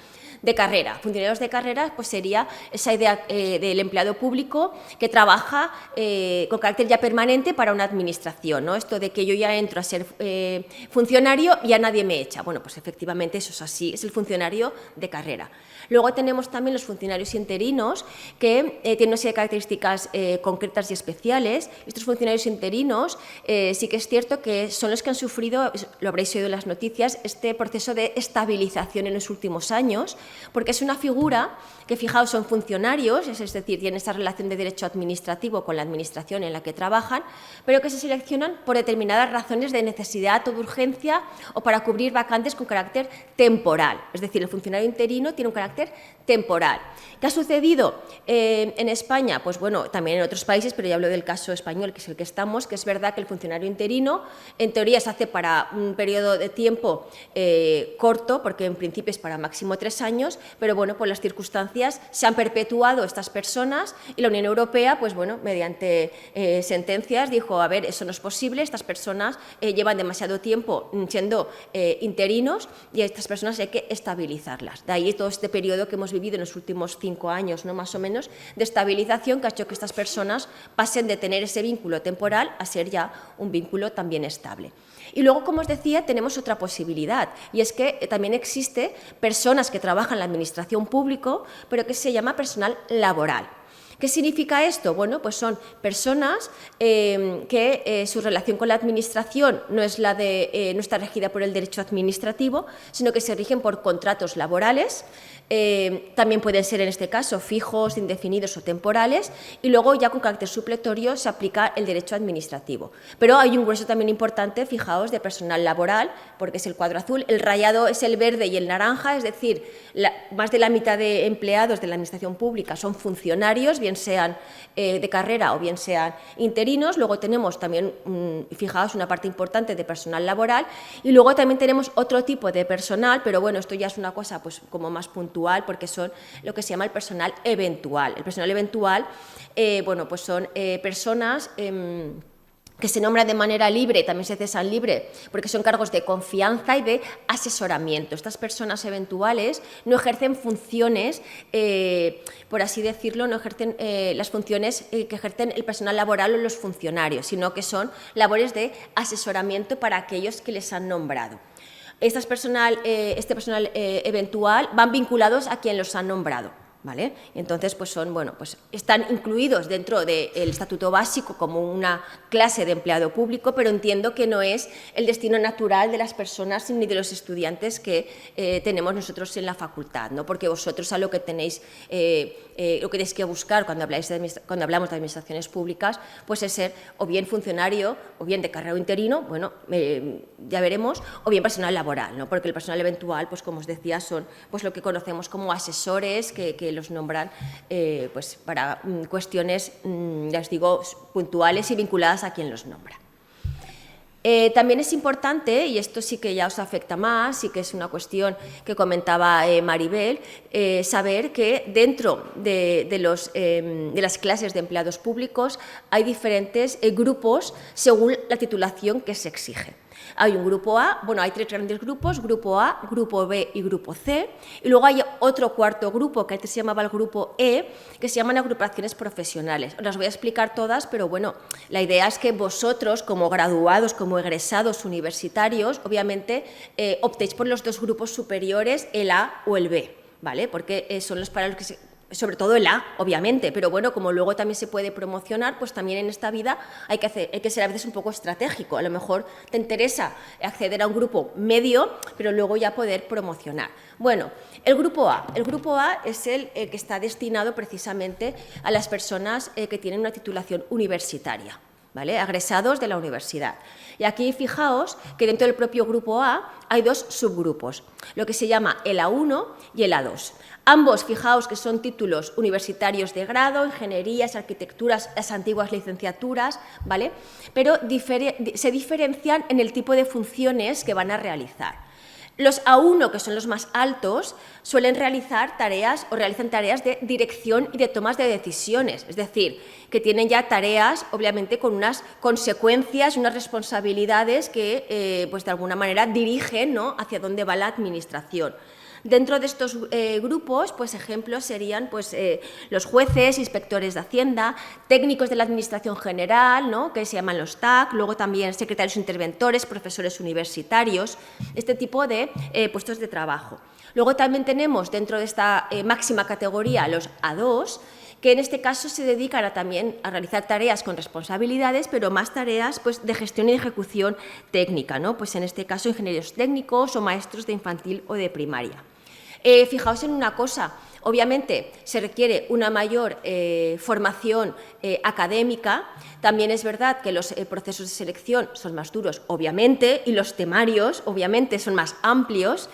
de carrera. Funcionarios de carrera, pues sería esa idea del empleado público que trabaja con carácter ya permanente para una administración, ¿no? Esto de que yo ya entro a ser funcionario y ya nadie me echa. Bueno, pues efectivamente eso es así, es el funcionario de carrera. Luego tenemos también los funcionarios interinos, que tienen una serie de características concretas y especiales. Estos funcionarios interinos sí que es cierto que son los que han sufrido, lo habréis oído en las noticias, este proceso de estabilización en los últimos años, porque es una figura que, fijaos, son funcionarios, es decir, tienen esa relación de derecho administrativo con la administración en la que trabajan, pero que se seleccionan por determinadas razones de necesidad o de urgencia o para cubrir vacantes con carácter temporal. Es decir, el funcionario interino tiene un carácter temporal. ¿Qué ha sucedido en España? Pues bueno, también en otros países, pero ya hablo del caso español, que es el que estamos, que es verdad que el funcionario interino, en teoría, se hace para un periodo de tiempo corto, porque en principio es para máximo 3 años, pero bueno, por las circunstancias se han perpetuado estas personas y la Unión Europea, pues bueno, mediante sentencias dijo, a ver, eso no es posible, estas personas llevan demasiado tiempo siendo interinos y a estas personas hay que estabilizarlas. De ahí todo este periodo que hemos vivido en los últimos 5 años, ¿no?, más o menos, de estabilización, que ha hecho que estas personas pasen de tener ese vínculo temporal a ser ya un vínculo también estable. Y luego, como os decía, tenemos otra posibilidad, y es que también existe personas que trabajan en la administración pública, pero que se llama personal laboral. ¿Qué significa esto? Bueno, pues son personas que su relación con la Administración no está regida por el derecho administrativo, sino que se rigen por contratos laborales. También pueden ser, en este caso, fijos, indefinidos o temporales, y luego ya con carácter supletorio se aplica el derecho administrativo. Pero hay un grueso también importante, fijaos, de personal laboral, porque es el cuadro azul, el rayado es el verde y el naranja, es decir, más de la mitad de empleados de la Administración pública son funcionarios, bien sean de carrera o bien sean interinos. Luego tenemos también, fijaos, una parte importante de personal laboral, y luego también tenemos otro tipo de personal, pero bueno, esto ya es una cosa pues como más puntual, porque son lo que se llama el personal eventual. El personal eventual, bueno, pues son personas que se nombran de manera libre, también se cesan libre, porque son cargos de confianza y de asesoramiento. Estas personas eventuales no ejercen funciones, por así decirlo, no ejercen las funciones que ejercen el personal laboral o los funcionarios, sino que son labores de asesoramiento para aquellos que les han nombrado. este personal eventual van vinculados a quien los han nombrado. ¿Vale? Entonces, pues están incluidos dentro del Estatuto Básico como una clase de empleado público, pero entiendo que no es el destino natural de las personas ni de los estudiantes que tenemos nosotros en la facultad, ¿no? Porque vosotros a lo que tenéis que buscar cuando hablamos de administraciones públicas, pues es ser o bien funcionario, o bien de carrera o interino, ya veremos, o bien personal laboral, ¿no? Porque el personal eventual, pues como os decía, son pues lo que conocemos como asesores que los nombran pues para cuestiones, ya os digo, puntuales y vinculadas a quien los nombra. También es importante, y esto sí que ya os afecta más, y que es una cuestión que comentaba Maribel, saber que dentro de las clases de empleados públicos hay diferentes grupos según la titulación que se exige. Hay un grupo A, hay 3 grandes grupos, grupo A, grupo B y grupo C, y luego hay otro cuarto grupo que antes se llamaba el grupo E, que se llaman agrupaciones profesionales. Os las voy a explicar todas, pero la idea es que vosotros, como graduados, como egresados universitarios, obviamente optéis por los 2 grupos superiores, el A o el B, ¿vale? Porque son los para los que sobre todo el A, obviamente, pero como luego también se puede promocionar, pues también en esta vida hay que ser a veces un poco estratégico. A lo mejor te interesa acceder a un grupo medio, pero luego ya poder promocionar. El grupo A es el que está destinado precisamente a las personas que tienen una titulación universitaria, ¿vale? Egresados de la universidad. Y aquí fijaos que dentro del propio grupo A hay 2 subgrupos, lo que se llama el A1 y el A2. Ambos, fijaos que son títulos universitarios de grado, ingenierías, arquitecturas, las antiguas licenciaturas, ¿vale? Pero se diferencian en el tipo de funciones que van a realizar. Los A1, que son los más altos, suelen realizar tareas o realizan tareas de dirección y de tomas de decisiones, es decir, que tienen ya tareas, obviamente, con unas consecuencias, unas responsabilidades que, pues de alguna manera, dirigen, ¿no?, hacia dónde va la administración. Dentro de estos grupos, pues ejemplos serían los jueces, inspectores de Hacienda, técnicos de la Administración General, ¿no?, que se llaman los TAC, luego también secretarios interventores, profesores universitarios, este tipo de puestos de trabajo. Luego también tenemos dentro de esta máxima categoría los A2, que en este caso se dedican también a realizar tareas con responsabilidades, pero más tareas pues, de gestión y ejecución técnica, ¿no? Pues en este caso ingenieros técnicos o maestros de infantil o de primaria. Fijaos en una cosa, obviamente se requiere una mayor formación académica, también es verdad que los procesos de selección son más duros, obviamente, y los temarios, obviamente, son más amplios.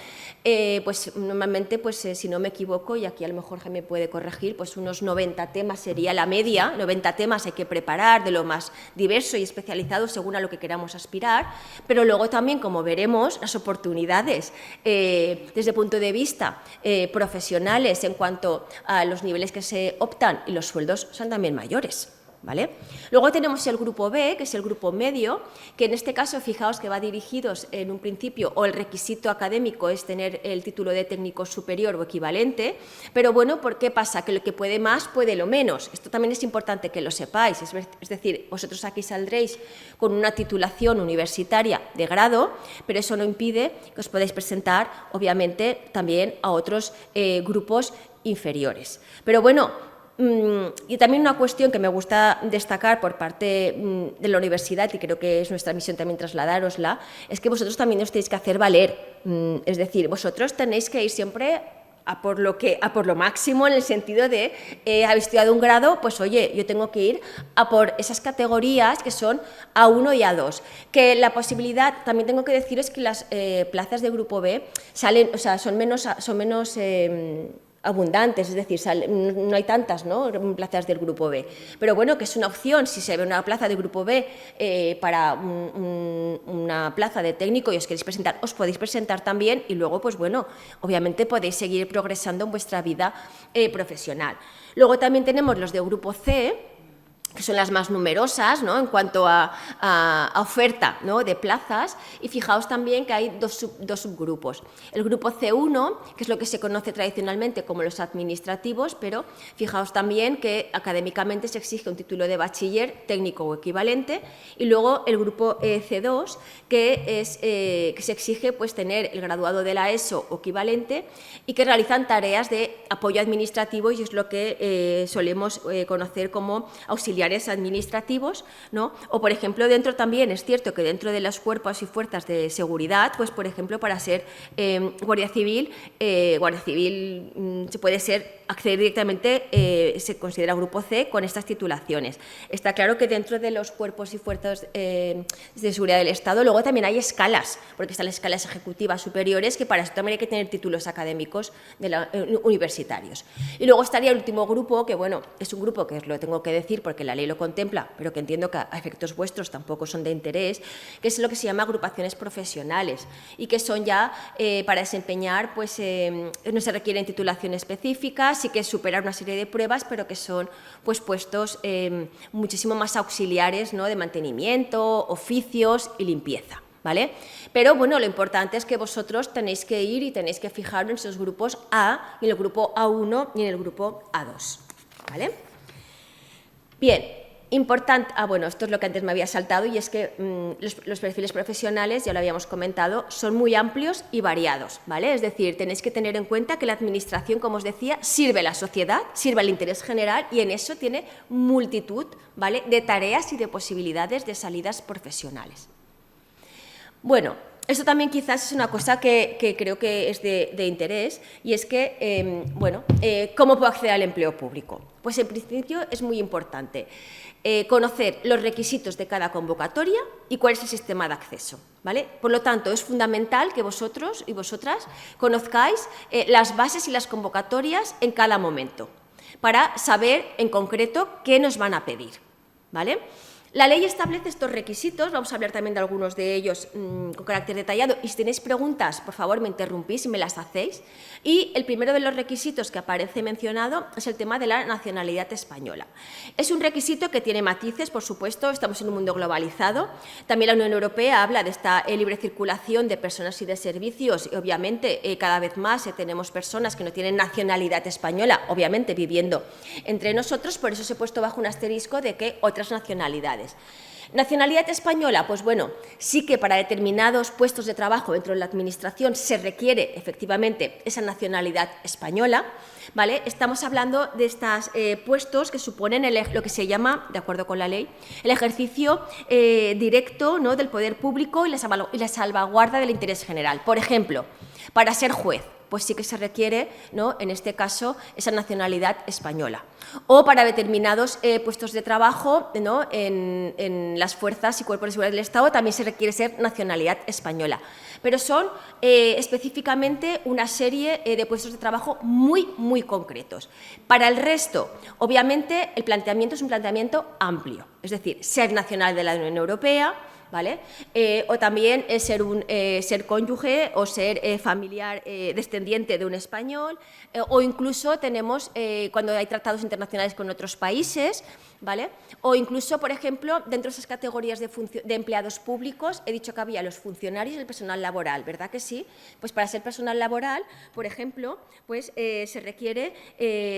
Pues normalmente, pues, si no me equivoco, y aquí a lo mejor Jaime puede corregir, pues unos 90 temas sería la media, 90 temas hay que preparar de lo más diverso y especializado según a lo que queramos aspirar, pero luego también, como veremos, las oportunidades desde el punto de vista profesionales en cuanto a los niveles que se optan y los sueldos son también mayores. ¿Vale? Luego tenemos el grupo B, que es el grupo medio, que en este caso, fijaos que va dirigidos en un principio, o el requisito académico es tener el título de técnico superior o equivalente, pero ¿por qué pasa? Que lo que puede más puede lo menos. Esto también es importante que lo sepáis, es decir, vosotros aquí saldréis con una titulación universitaria de grado, pero eso no impide que os podáis presentar, obviamente, también a otros grupos inferiores. Pero y también una cuestión que me gusta destacar por parte de la universidad, y creo que es nuestra misión también trasladárosla, es que vosotros también os tenéis que hacer valer. Es decir, vosotros tenéis que ir siempre a por lo máximo, en el sentido de habéis estudiado un grado, pues oye, yo tengo que ir a por esas categorías que son A1 y A2. Que la posibilidad, también tengo que deciros que las plazas de grupo B salen, o sea, son menos abundantes, es decir, no hay tantas, ¿no?, plazas del grupo B. Pero que es una opción, si se ve una plaza de grupo B para una plaza de técnico y os queréis presentar, os podéis presentar también y luego, pues obviamente podéis seguir progresando en vuestra vida profesional. Luego también tenemos los de grupo C, que son las más numerosas, ¿no?, en cuanto a oferta, ¿no?, de plazas, y fijaos también que hay dos subgrupos. El grupo C1, que es lo que se conoce tradicionalmente como los administrativos, pero fijaos también que académicamente se exige un título de bachiller técnico o equivalente, y luego el grupo C2, que se exige pues, tener el graduado de la ESO o equivalente y que realizan tareas de apoyo administrativo, y es lo que solemos conocer como auxiliares administrativos, ¿no? O, por ejemplo, también es cierto que dentro de los cuerpos y fuerzas de seguridad, pues, por ejemplo, para ser guardia civil se puede acceder directamente, se considera grupo C con estas titulaciones. Está claro que dentro de los cuerpos y fuerzas de seguridad del Estado luego también hay escalas, porque están las escalas ejecutivas superiores, que para eso también hay que tener títulos académicos universitarios. Y luego estaría el último grupo, que bueno, es un grupo que os lo tengo que decir porque la ley lo contempla, pero que entiendo que a efectos vuestros tampoco son de interés, que es lo que se llama agrupaciones profesionales, y que son ya para desempeñar, pues no se requieren titulación específica, sí que superar una serie de pruebas, pero que son pues puestos muchísimo más auxiliares, ¿no?, de mantenimiento, oficios y limpieza, ¿vale? Pero bueno, lo importante es que vosotros tenéis que ir y tenéis que fijaros en esos grupos A, en el grupo A1 y en el grupo A2, ¿vale? Bien, importante, bueno, esto es lo que antes me había saltado, y es que los perfiles profesionales, ya lo habíamos comentado, son muy amplios y variados, ¿vale? Es decir, tenéis que tener en cuenta que la administración, como os decía, sirve a la sociedad, sirve al interés general, y en eso tiene multitud, ¿vale?, de tareas y de posibilidades de salidas profesionales. Bueno, esto también quizás es una cosa que creo que es de interés, y es que, ¿cómo puedo acceder al empleo público? Pues en principio es muy importante conocer los requisitos de cada convocatoria y cuál es el sistema de acceso, ¿vale? Por lo tanto, es fundamental que vosotros y vosotras conozcáis las bases y las convocatorias en cada momento, para saber en concreto qué nos van a pedir, ¿vale? La ley establece estos requisitos, vamos a hablar también de algunos de ellos con carácter detallado, y si tenéis preguntas, por favor, me interrumpís y me las hacéis. Y el primero de los requisitos que aparece mencionado es el tema de la nacionalidad española. Es un requisito que tiene matices, por supuesto, estamos en un mundo globalizado. También la Unión Europea habla de esta libre circulación de personas y de servicios, y obviamente cada vez más tenemos personas que no tienen nacionalidad española, obviamente viviendo entre nosotros, por eso se ha puesto bajo un asterisco de que otras nacionalidades. Nacionalidad española, pues bueno, sí que para determinados puestos de trabajo dentro de la Administración se requiere efectivamente esa nacionalidad española, ¿vale? Estamos hablando de estos puestos que suponen lo que se llama, de acuerdo con la ley, el ejercicio directo, ¿no?, del poder público y la salvaguarda del interés general. Por ejemplo, para ser juez, pues sí que se requiere, ¿no?, en este caso, esa nacionalidad española. O para determinados puestos de trabajo, ¿no?, en las fuerzas y cuerpos de seguridad del Estado también se requiere ser nacionalidad española. Pero son específicamente una serie de puestos de trabajo muy, muy concretos. Para el resto, obviamente, el planteamiento es un planteamiento amplio, es decir, ser nacional de la Unión Europea, ¿vale? O también ser cónyuge o ser familiar descendiente de un español, o incluso tenemos, cuando hay tratados internacionales con otros países, ¿vale? O incluso, por ejemplo, dentro de esas categorías de empleados públicos, he dicho que había los funcionarios y el personal laboral, ¿verdad que sí? Pues para ser personal laboral, por ejemplo, pues se requiere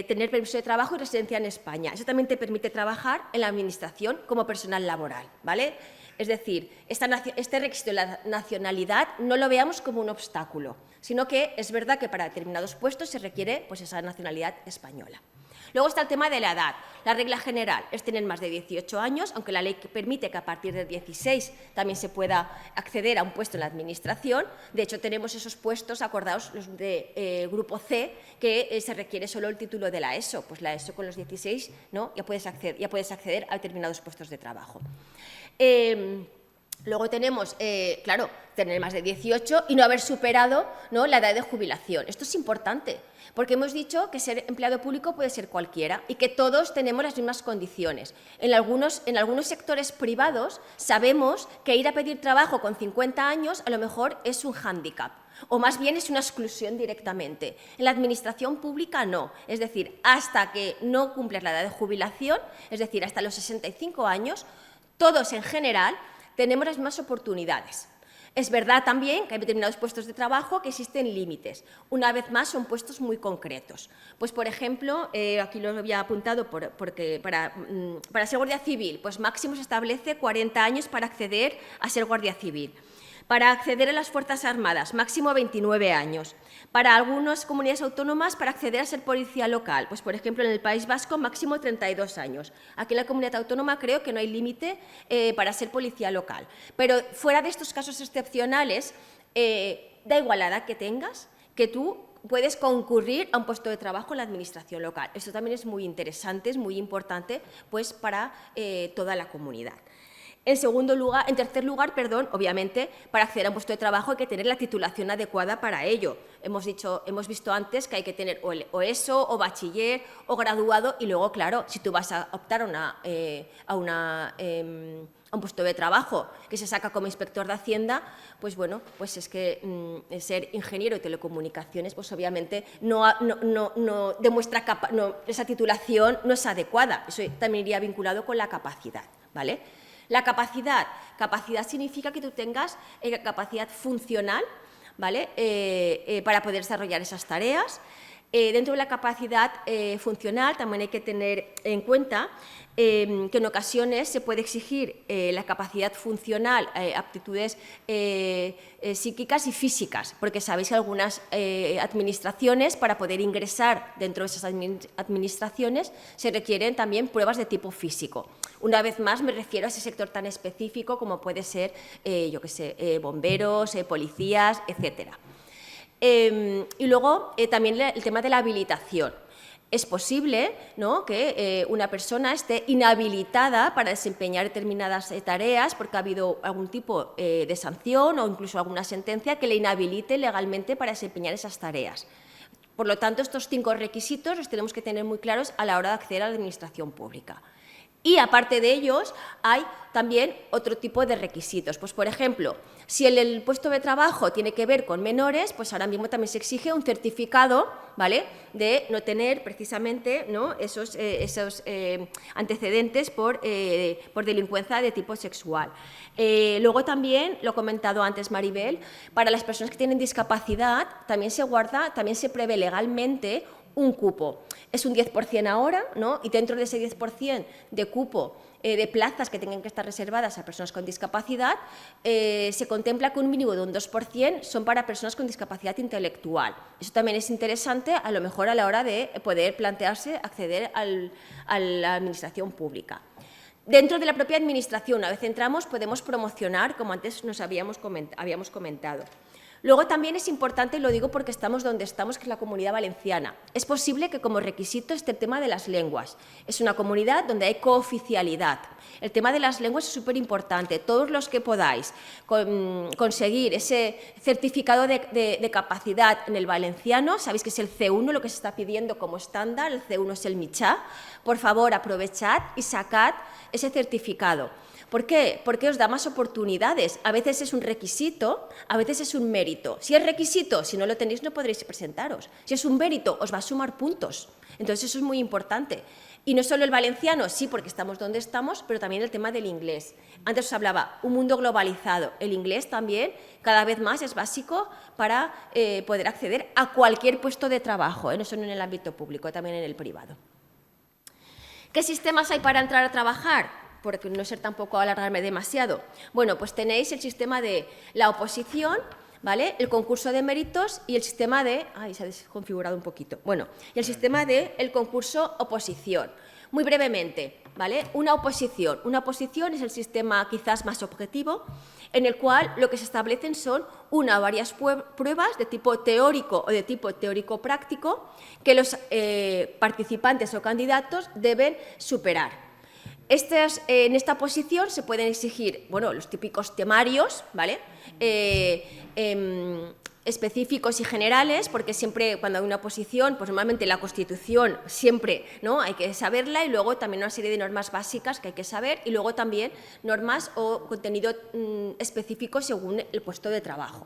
tener permiso de trabajo y residencia en España. Eso también te permite trabajar en la Administración como personal laboral, ¿vale? Es decir, este requisito de la nacionalidad no lo veamos como un obstáculo, sino que es verdad que para determinados puestos se requiere pues, esa nacionalidad española. Luego está el tema de la edad. La regla general es tener más de 18 años, aunque la ley permite que a partir de 16 también se pueda acceder a un puesto en la Administración. De hecho, tenemos esos puestos, acordaos, los de grupo C, que se requiere solo el título de la ESO. Pues la ESO con los 16, ¿no?, ya puedes acceder a determinados puestos de trabajo. Luego tenemos, claro, tener más de 18 y no haber superado, ¿no?, la edad de jubilación. Esto es importante, porque hemos dicho que ser empleado público puede ser cualquiera y que todos tenemos las mismas condiciones. En algunos sectores privados sabemos que ir a pedir trabajo con 50 años a lo mejor es un hándicap, o más bien es una exclusión directamente. En la administración pública no, es decir, hasta que no cumples la edad de jubilación, es decir, hasta los 65 años, todos en general tenemos las mismas oportunidades. Es verdad también que hay determinados puestos de trabajo que existen límites. Una vez más, son puestos muy concretos. Pues, por ejemplo, aquí lo había apuntado porque para ser guardia civil, pues máximo se establece 40 años para acceder a ser guardia civil. Para acceder a las Fuerzas Armadas, máximo 29 años. Para algunas comunidades autónomas, para acceder a ser policía local, pues por ejemplo en el País Vasco, máximo 32 años. Aquí en la comunidad autónoma creo que no hay límite para ser policía local. Pero fuera de estos casos excepcionales, da igual la edad que tengas, que tú puedes concurrir a un puesto de trabajo en la administración local. Esto también es muy interesante, es muy importante pues, para toda la comunidad. En tercer lugar, obviamente, para acceder a un puesto de trabajo hay que tener la titulación adecuada para ello. Hemos visto antes que hay que tener o ESO, o bachiller, o graduado, y luego, claro, si tú vas a optar a un puesto de trabajo que se saca como inspector de Hacienda, pues bueno, pues es que ser ingeniero de telecomunicaciones, pues obviamente no demuestra esa titulación no es adecuada. Eso también iría vinculado con la capacidad, ¿vale? La capacidad significa que tú tengas capacidad funcional, ¿vale? Para poder desarrollar esas tareas. Dentro de la capacidad funcional también hay que tener en cuenta que en ocasiones se puede exigir la capacidad funcional, aptitudes psíquicas y físicas, porque sabéis que algunas administraciones, para poder ingresar dentro de esas administraciones, se requieren también pruebas de tipo físico. Una vez más me refiero a ese sector tan específico como puede ser, bomberos, policías, etcétera. Y luego también el tema de la habilitación. Es posible, ¿no?, que una persona esté inhabilitada para desempeñar determinadas tareas porque ha habido algún tipo de sanción o incluso alguna sentencia que le inhabilite legalmente para desempeñar esas tareas. Por lo tanto, estos 5 requisitos los tenemos que tener muy claros a la hora de acceder a la administración pública. Y aparte de ellos, hay también otro tipo de requisitos. Pues, por ejemplo, si el puesto de trabajo tiene que ver con menores, pues ahora mismo también se exige un certificado, ¿vale?, de no tener precisamente, ¿no?, esos antecedentes por delincuencia de tipo sexual. Luego también, lo ha comentado antes Maribel, para las personas que tienen discapacidad también se prevé legalmente un cupo. Es un 10% ahora, ¿no?, y dentro de ese 10% de cupo de plazas que tengan que estar reservadas a personas con discapacidad, se contempla que un mínimo de un 2% son para personas con discapacidad intelectual. Eso también es interesante, a lo mejor a la hora de poder plantearse acceder a la administración pública. Dentro de la propia administración, una vez entramos, podemos promocionar, como antes nos habíamos comentado. Luego también es importante, lo digo porque estamos donde estamos, que es la Comunidad Valenciana. Es posible que como requisito esté el tema de las lenguas. Es una comunidad donde hay cooficialidad. El tema de las lenguas es súper importante. Todos los que podáis conseguir ese certificado de capacidad en el valenciano, sabéis que es el C1 lo que se está pidiendo como estándar, el C1 es el Michá. Por favor, aprovechad y sacad ese certificado. ¿Por qué? Porque os da más oportunidades. A veces es un requisito, a veces es un mérito. Si es requisito, si no lo tenéis, no podréis presentaros. Si es un mérito, os va a sumar puntos. Entonces, eso es muy importante. Y no solo el valenciano, sí, porque estamos donde estamos, pero también el tema del inglés. Antes os hablaba, un mundo globalizado. El inglés también cada vez más es básico para poder acceder a cualquier puesto de trabajo, no solo en el ámbito público, también en el privado. ¿Qué sistemas hay para entrar a trabajar? Por no ser tampoco alargarme demasiado. Bueno, pues tenéis el sistema de la oposición, ¿vale?, el concurso de méritos y el sistema de... Ay, se ha desconfigurado un poquito. Bueno, y el sistema del concurso oposición. Muy brevemente, ¿vale? Una oposición es el sistema quizás más objetivo, en el cual lo que se establecen son una o varias pruebas de tipo teórico o de tipo teórico-práctico que los participantes o candidatos deben superar. en esta posición se pueden exigir, bueno, los típicos temarios, ¿vale? Específicos y generales, porque siempre cuando hay una oposición, pues normalmente la Constitución siempre, ¿no?, hay que saberla, y luego también una serie de normas básicas que hay que saber, y luego también normas o contenido específico según el puesto de trabajo.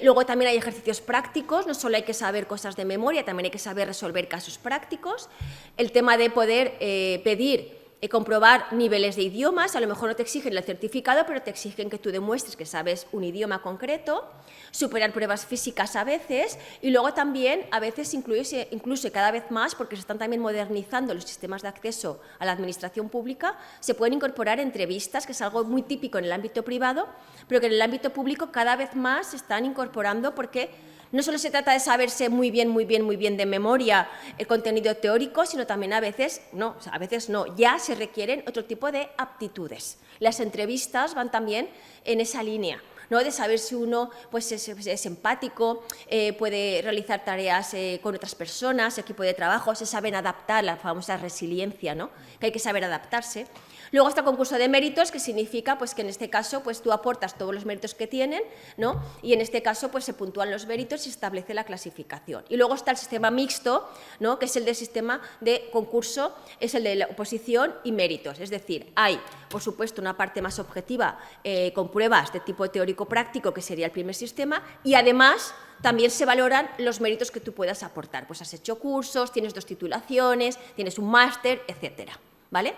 Luego también hay ejercicios prácticos, no solo hay que saber cosas de memoria, también hay que saber resolver casos prácticos. El tema de poder pedir comprobar niveles de idiomas, a lo mejor no te exigen el certificado, pero te exigen que tú demuestres que sabes un idioma concreto, superar pruebas físicas a veces, y luego también a veces incluso cada vez más, porque se están también modernizando los sistemas de acceso a la administración pública, se pueden incorporar entrevistas, que es algo muy típico en el ámbito privado, pero que en el ámbito público cada vez más se están incorporando, porque no solo se trata de saberse muy bien de memoria el contenido teórico, sino también a veces no, ya se requieren otro tipo de aptitudes. Las entrevistas van también en esa línea, ¿no?, de saber si uno pues, es empático, puede realizar tareas con otras personas, equipo de trabajo, se saben adaptar, la famosa resiliencia, ¿no?, que hay que saber adaptarse. Luego está el concurso de méritos, que significa pues, que en este caso pues, tú aportas todos los méritos que tienen, ¿no?, y en este caso pues, se puntúan los méritos y se establece la clasificación. Y luego está el sistema mixto, ¿no?, que es el del sistema de concurso, es el de la oposición y méritos. Es decir, hay, por supuesto, una parte más objetiva con pruebas de tipo teórico-práctico, que sería el primer sistema, y además también se valoran los méritos que tú puedas aportar. Pues has hecho cursos, tienes 2 titulaciones, tienes un máster, etcétera, ¿vale?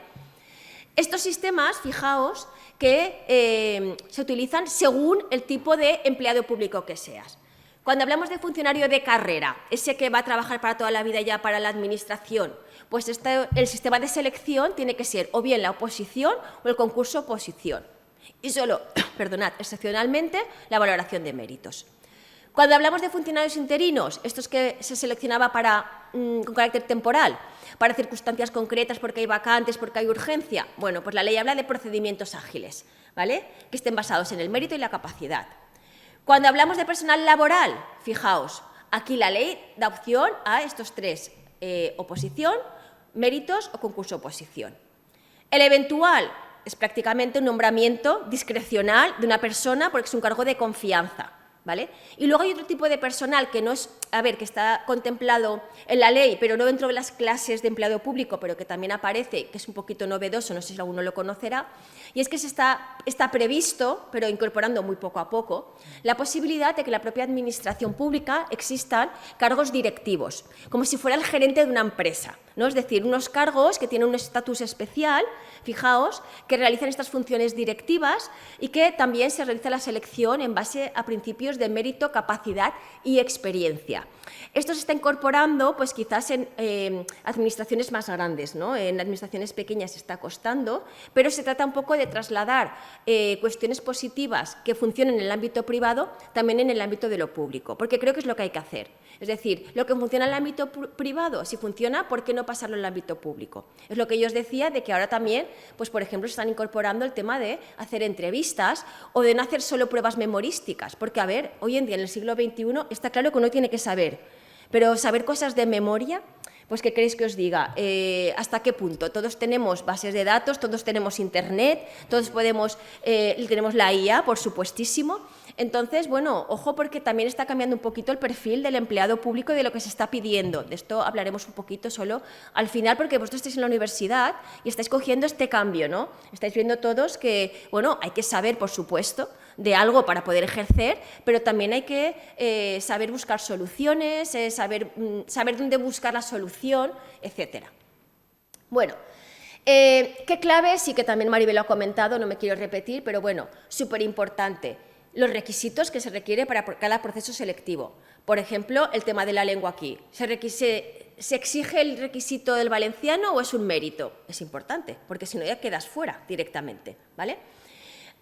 Estos sistemas, fijaos, que se utilizan según el tipo de empleado público que seas. Cuando hablamos de funcionario de carrera, ese que va a trabajar para toda la vida ya para la administración, pues el sistema de selección tiene que ser o bien la oposición o el concurso oposición. Y solo, excepcionalmente, la valoración de méritos. Cuando hablamos de funcionarios interinos, estos que se seleccionaba con carácter temporal, para circunstancias concretas, porque hay vacantes, porque hay urgencia, bueno, pues la ley habla de procedimientos ágiles, ¿vale?, que estén basados en el mérito y la capacidad. Cuando hablamos de personal laboral, fijaos, aquí la ley da opción a estos 3, oposición, méritos o concurso oposición. El eventual es prácticamente un nombramiento discrecional de una persona porque es un cargo de confianza, ¿vale? Y luego hay otro tipo de personal que no es, que está contemplado en la ley, pero no dentro de las clases de empleado público, pero que también aparece, que es un poquito novedoso, no sé si alguno lo conocerá, y es que está previsto, pero incorporando muy poco a poco, la posibilidad de que en la propia administración pública existan cargos directivos, como si fuera el gerente de una empresa, ¿no? Es decir, unos cargos que tienen un estatus especial, fijaos, que realizan estas funciones directivas y que también se realiza la selección en base a principios de mérito, capacidad y experiencia. Esto se está incorporando pues quizás en administraciones más grandes, ¿no? En administraciones pequeñas se está costando, pero se trata un poco de trasladar cuestiones positivas que funcionen en el ámbito privado también en el ámbito de lo público, porque creo que es lo que hay que hacer. Es decir, lo que funciona en el ámbito privado, si funciona, ¿por qué no pasarlo al ámbito público? Es lo que yo os decía de que ahora también, pues por ejemplo, se están incorporando el tema de hacer entrevistas o de no hacer solo pruebas memorísticas, porque a ver, hoy en día en el siglo XXI está claro que uno tiene que saber, pero saber cosas de memoria, pues ¿qué queréis que os diga? ¿Hasta qué punto? Todos tenemos bases de datos, todos tenemos internet, todos tenemos la IA, por supuestísimo. Entonces, bueno, ojo porque también está cambiando un poquito el perfil del empleado público y de lo que se está pidiendo. De esto hablaremos un poquito solo al final porque vosotros estáis en la universidad y estáis cogiendo este cambio, ¿no? Estáis viendo todos que, bueno, hay que saber, por supuesto, de algo para poder ejercer, pero también hay que saber buscar soluciones, saber dónde buscar la solución, etcétera. Bueno, ¿qué claves? Sí que también Maribel lo ha comentado, no me quiero repetir, pero bueno, súper importante. Los requisitos que se requiere para cada proceso selectivo. Por ejemplo, el tema de la lengua aquí. ¿Se exige el requisito del valenciano o es un mérito? Es importante, porque si no ya quedas fuera directamente, ¿vale?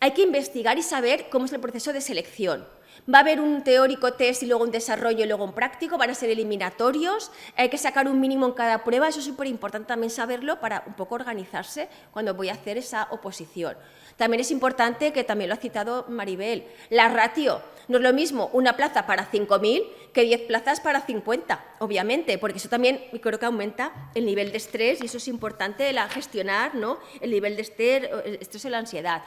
hay que investigar y saber cómo es el proceso de selección. Va a haber un teórico test y luego un desarrollo y luego un práctico, van a ser eliminatorios, hay que sacar un mínimo en cada prueba, eso es súper importante también saberlo para un poco organizarse cuando voy a hacer esa oposición. También es importante, que también lo ha citado Maribel, la ratio. No es lo mismo una plaza para 5.000 que 10 plazas para 50, obviamente, porque eso también creo que aumenta el nivel de estrés y eso es importante, gestionar, ¿no?, el nivel de estrés o la ansiedad.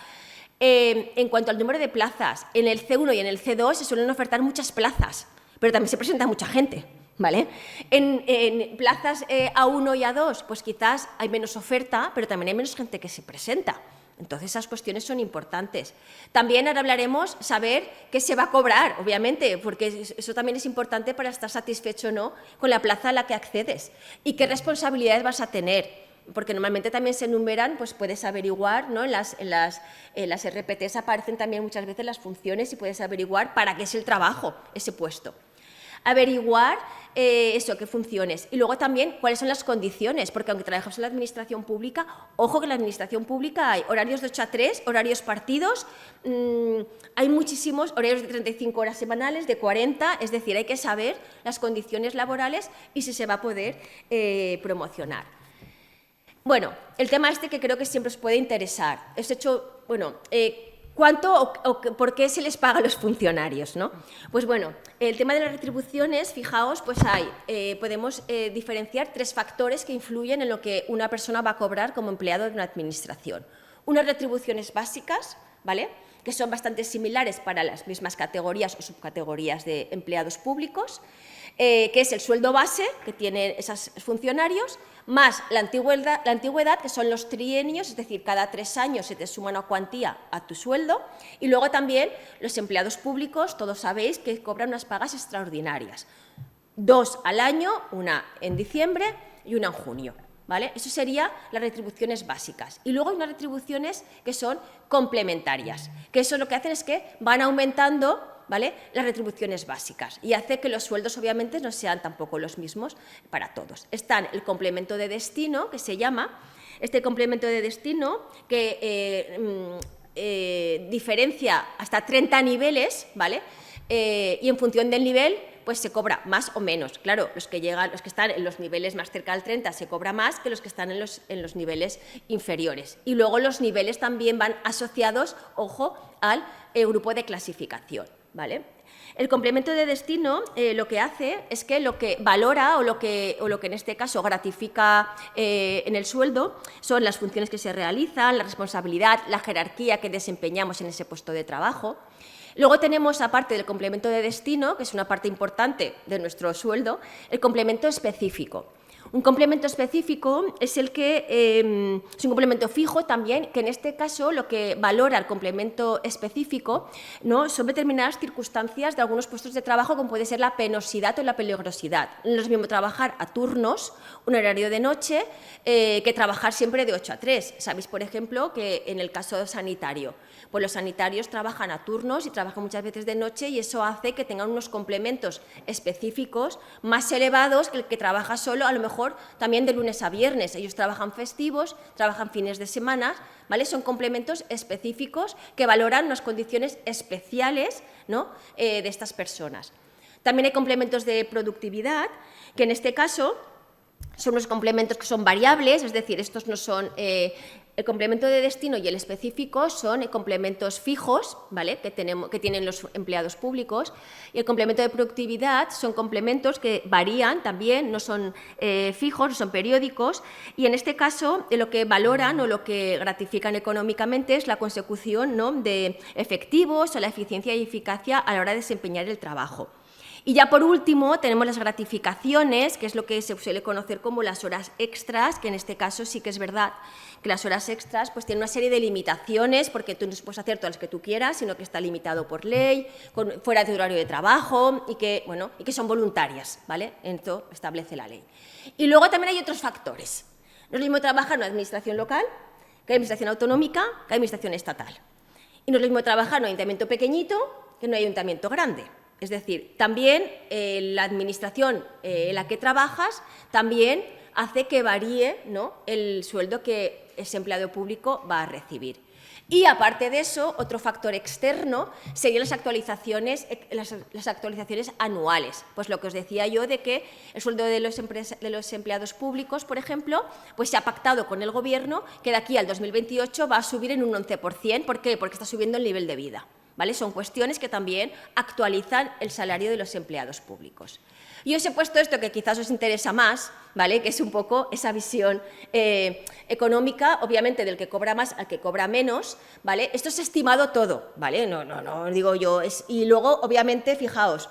En cuanto al número de plazas, en el C1 y en el C2 se suelen ofertar muchas plazas, pero también se presenta mucha gente, ¿vale? En plazas A1 y A2, pues quizás hay menos oferta, pero también hay menos gente que se presenta. Entonces, esas cuestiones son importantes. También ahora hablaremos saber qué se va a cobrar, obviamente, porque eso también es importante para estar satisfecho o no con la plaza a la que accedes y qué responsabilidades vas a tener. Porque normalmente también se enumeran, pues puedes averiguar, ¿no? En las RPTs aparecen también muchas veces las funciones y puedes averiguar para qué es el trabajo, ese puesto. Averiguar eso, qué funciones. Y luego también cuáles son las condiciones, porque aunque trabajamos en la administración pública, ojo que en la administración pública hay horarios de 8 a 3, horarios partidos, hay muchísimos horarios de 35 horas semanales, de 40, es decir, hay que saber las condiciones laborales y si se va a poder promocionar. Bueno, el tema que creo que siempre os puede interesar. Os he hecho, bueno, ¿cuánto o por qué se les paga a los funcionarios, ¿no? Pues bueno, el tema de las retribuciones, fijaos, pues podemos diferenciar 3 factores que influyen en lo que una persona va a cobrar como empleado de una administración. Unas retribuciones básicas, ¿vale?, que son bastante similares para las mismas categorías o subcategorías de empleados públicos, que es el sueldo base que tienen esos funcionarios, más la antigüedad, que son los trienios, es decir, cada 3 años se te suma una cuantía a tu sueldo, y luego también los empleados públicos, todos sabéis que cobran unas pagas extraordinarias, 2 al año, una en diciembre y una en junio, ¿vale? Eso serían las retribuciones básicas. Y luego hay unas retribuciones que son complementarias, que eso lo que hacen es que van aumentando, ¿vale?, las retribuciones básicas y hace que los sueldos obviamente no sean tampoco los mismos para todos. Están el complemento de destino, que se llama, este complemento de destino que diferencia hasta 30 niveles, ¿vale?, y en función del nivel pues se cobra más o menos. Claro, los que están en los niveles más cerca del 30 se cobra más que los que están en los niveles inferiores. Y luego los niveles también van asociados, ojo, al grupo de clasificación, ¿vale? El complemento de destino lo que hace es que lo que valora o lo que en este caso gratifica en el sueldo son las funciones que se realizan, la responsabilidad, la jerarquía que desempeñamos en ese puesto de trabajo. Luego tenemos, aparte del complemento de destino, que es una parte importante de nuestro sueldo, el complemento específico. Un complemento específico es el que es un complemento fijo también, que en este caso lo que valora el complemento específico, ¿no?, son determinadas circunstancias de algunos puestos de trabajo, como puede ser la penosidad o la peligrosidad. No es lo mismo trabajar a turnos, un horario de noche, que trabajar siempre de 8 a 3. Sabéis, por ejemplo, que en el caso sanitario, pues los sanitarios trabajan a turnos y trabajan muchas veces de noche y eso hace que tengan unos complementos específicos más elevados que el que trabaja solo, a lo mejor también de lunes a viernes. Ellos trabajan festivos, trabajan fines de semana, ¿vale? Son complementos específicos que valoran unas condiciones especiales, ¿no?, de estas personas. También hay complementos de productividad, que en este caso son unos complementos que son variables, es decir, estos no son... el complemento de destino y el específico son complementos fijos, ¿vale?, que tienen los empleados públicos, y el complemento de productividad son complementos que varían también, no son fijos, no son periódicos, y en este caso lo que valoran o lo que gratifican económicamente es la consecución, ¿no?, de efectivos o la eficiencia y eficacia a la hora de desempeñar el trabajo. Y ya por último tenemos las gratificaciones, que es lo que se suele conocer como las horas extras, que en este caso sí que es verdad que las horas extras pues tienen una serie de limitaciones, porque tú no puedes hacer todas las que tú quieras, sino que está limitado por ley, fuera de horario de trabajo y que son voluntarias, ¿vale? Esto establece la ley. Y luego también hay otros factores. No es lo mismo trabajar en una administración local que en administración autonómica que en administración estatal. Y no es lo mismo trabajar en un ayuntamiento pequeñito que en un ayuntamiento grande. Es decir, también la administración en la que trabajas también hace que varíe, ¿no?, el sueldo que ese empleado público va a recibir. Y aparte de eso, otro factor externo serían las actualizaciones anuales. Pues lo que os decía yo de que el sueldo de los empleados públicos, por ejemplo, pues se ha pactado con el Gobierno que de aquí al 2028 va a subir en un 11%. ¿Por qué? Porque está subiendo el nivel de vida, ¿vale? Son cuestiones que también actualizan el salario de los empleados públicos. Y os he puesto esto que quizás os interesa más, ¿vale? Que es un poco esa visión económica, obviamente del que cobra más al que cobra menos, ¿vale? Esto es estimado todo, ¿vale? No digo yo. Y luego, obviamente, fijaos,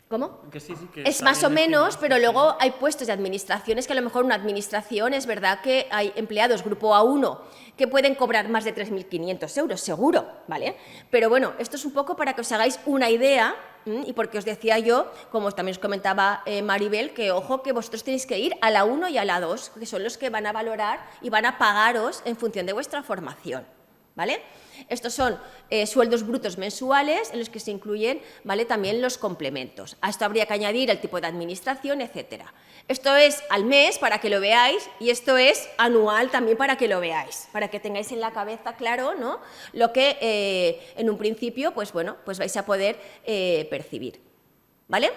¿cómo? Que sí, que es más o menos, pero luego hay puestos de administraciones que a lo mejor una administración es verdad que hay empleados grupo A1 que pueden cobrar más de 3.500 euros, seguro, ¿vale? Pero bueno, esto es un poco para que os hagáis una idea y porque os decía yo, como también os comentaba Maribel, que ojo que vosotros tenéis que ir a la 1 y a la 2, que son los que van a valorar y van a pagaros en función de vuestra formación, ¿vale? Estos son sueldos brutos mensuales en los que se incluyen, ¿vale?, también los complementos. A esto habría que añadir el tipo de administración, etcétera. Esto es al mes para que lo veáis y esto es anual también para que lo veáis, para que tengáis en la cabeza claro, ¿no?, lo que en un principio pues, bueno, pues vais a poder percibir, ¿vale?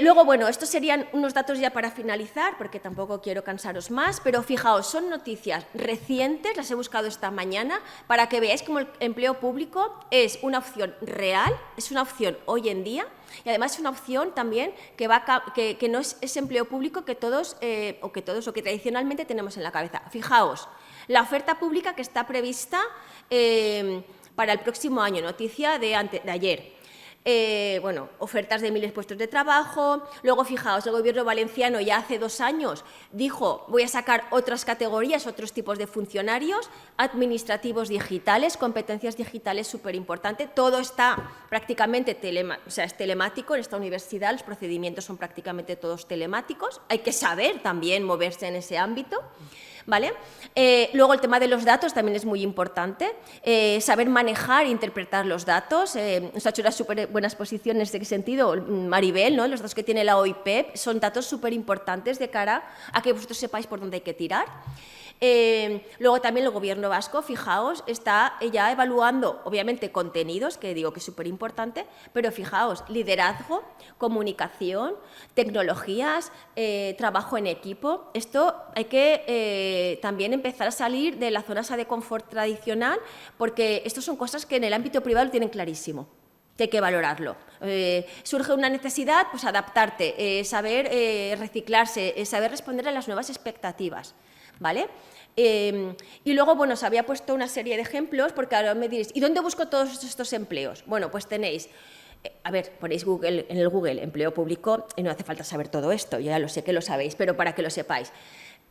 Luego, bueno, estos serían unos datos ya para finalizar, porque tampoco quiero cansaros más, pero fijaos, son noticias recientes, las he buscado esta mañana, para que veáis cómo el empleo público es una opción real, es una opción hoy en día, y además es una opción también que no es ese empleo público que todos o que tradicionalmente tenemos en la cabeza. Fijaos, la oferta pública que está prevista para el próximo año, noticia de ayer. Bueno, ofertas de miles de puestos de trabajo. Luego, fijaos, el Gobierno valenciano ya hace 2 años dijo voy a sacar otras categorías, otros tipos de funcionarios, administrativos digitales, competencias digitales súper importante. Todo está prácticamente es telemático en esta universidad, los procedimientos son prácticamente todos telemáticos. Hay que saber también moverse en ese ámbito, ¿vale? Luego el tema de los datos también es muy importante, saber manejar e interpretar los datos. Nos ha hecho unas súper buenas posiciones en ese sentido Maribel, ¿no? Los datos que tiene la OIPEP son datos súper importantes de cara a que vosotros sepáis por dónde hay que tirar. Luego también el Gobierno vasco, fijaos, está ya evaluando, obviamente, contenidos, que digo que es súper importante, pero fijaos, liderazgo, comunicación, tecnologías, trabajo en equipo. Esto hay que también empezar a salir de la zona de confort tradicional, porque esto son cosas que en el ámbito privado lo tienen clarísimo. Hay que valorarlo. Surge una necesidad, pues adaptarte, saber reciclarse, saber responder a las nuevas expectativas, ¿vale? Y luego, bueno, os había puesto una serie de ejemplos, porque ahora me diréis, ¿y dónde busco todos estos empleos? Bueno, pues tenéis, a ver, ponéis Google, en el Google empleo público y no hace falta saber todo esto, yo ya lo sé que lo sabéis, pero para que lo sepáis.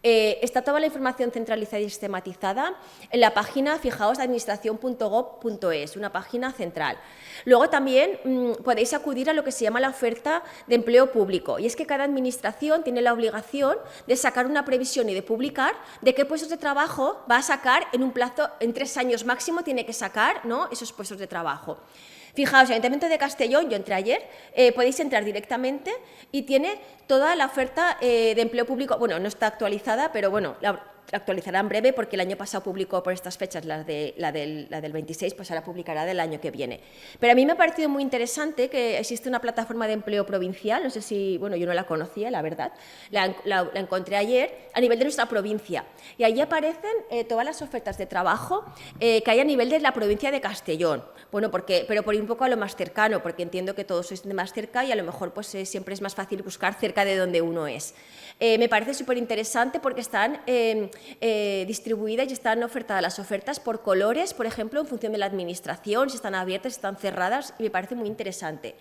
Está toda la información centralizada y sistematizada en la página, fijaos, administración.gov.es, una página central. Luego también podéis acudir a lo que se llama la oferta de empleo público, y es que cada administración tiene la obligación de sacar una previsión y de publicar de qué puestos de trabajo va a sacar en un plazo, en 3 años máximo tiene que sacar, ¿no?, esos puestos de trabajo. Fijaos, el Ayuntamiento de Castellón, yo entré ayer, podéis entrar directamente y tiene toda la oferta de empleo público. Bueno, no está actualizada, pero bueno, la actualizará en breve porque el año pasado publicó por estas fechas la del 26, pues ahora publicará del año que viene. Pero a mí me ha parecido muy interesante que existe una plataforma de empleo provincial, no sé si, bueno, yo no la conocía, la verdad, la encontré ayer, a nivel de nuestra provincia. Y ahí aparecen todas las ofertas de trabajo que hay a nivel de la provincia de Castellón. Bueno, pero por ir un poco a lo más cercano, porque entiendo que todos sois de más cerca y a lo mejor pues siempre es más fácil buscar cerca de donde uno es. Me parece súper interesante porque están distribuidas y están ofertadas las ofertas por colores, por ejemplo, en función de la administración, si están abiertas, si están cerradas, y me parece muy interesante.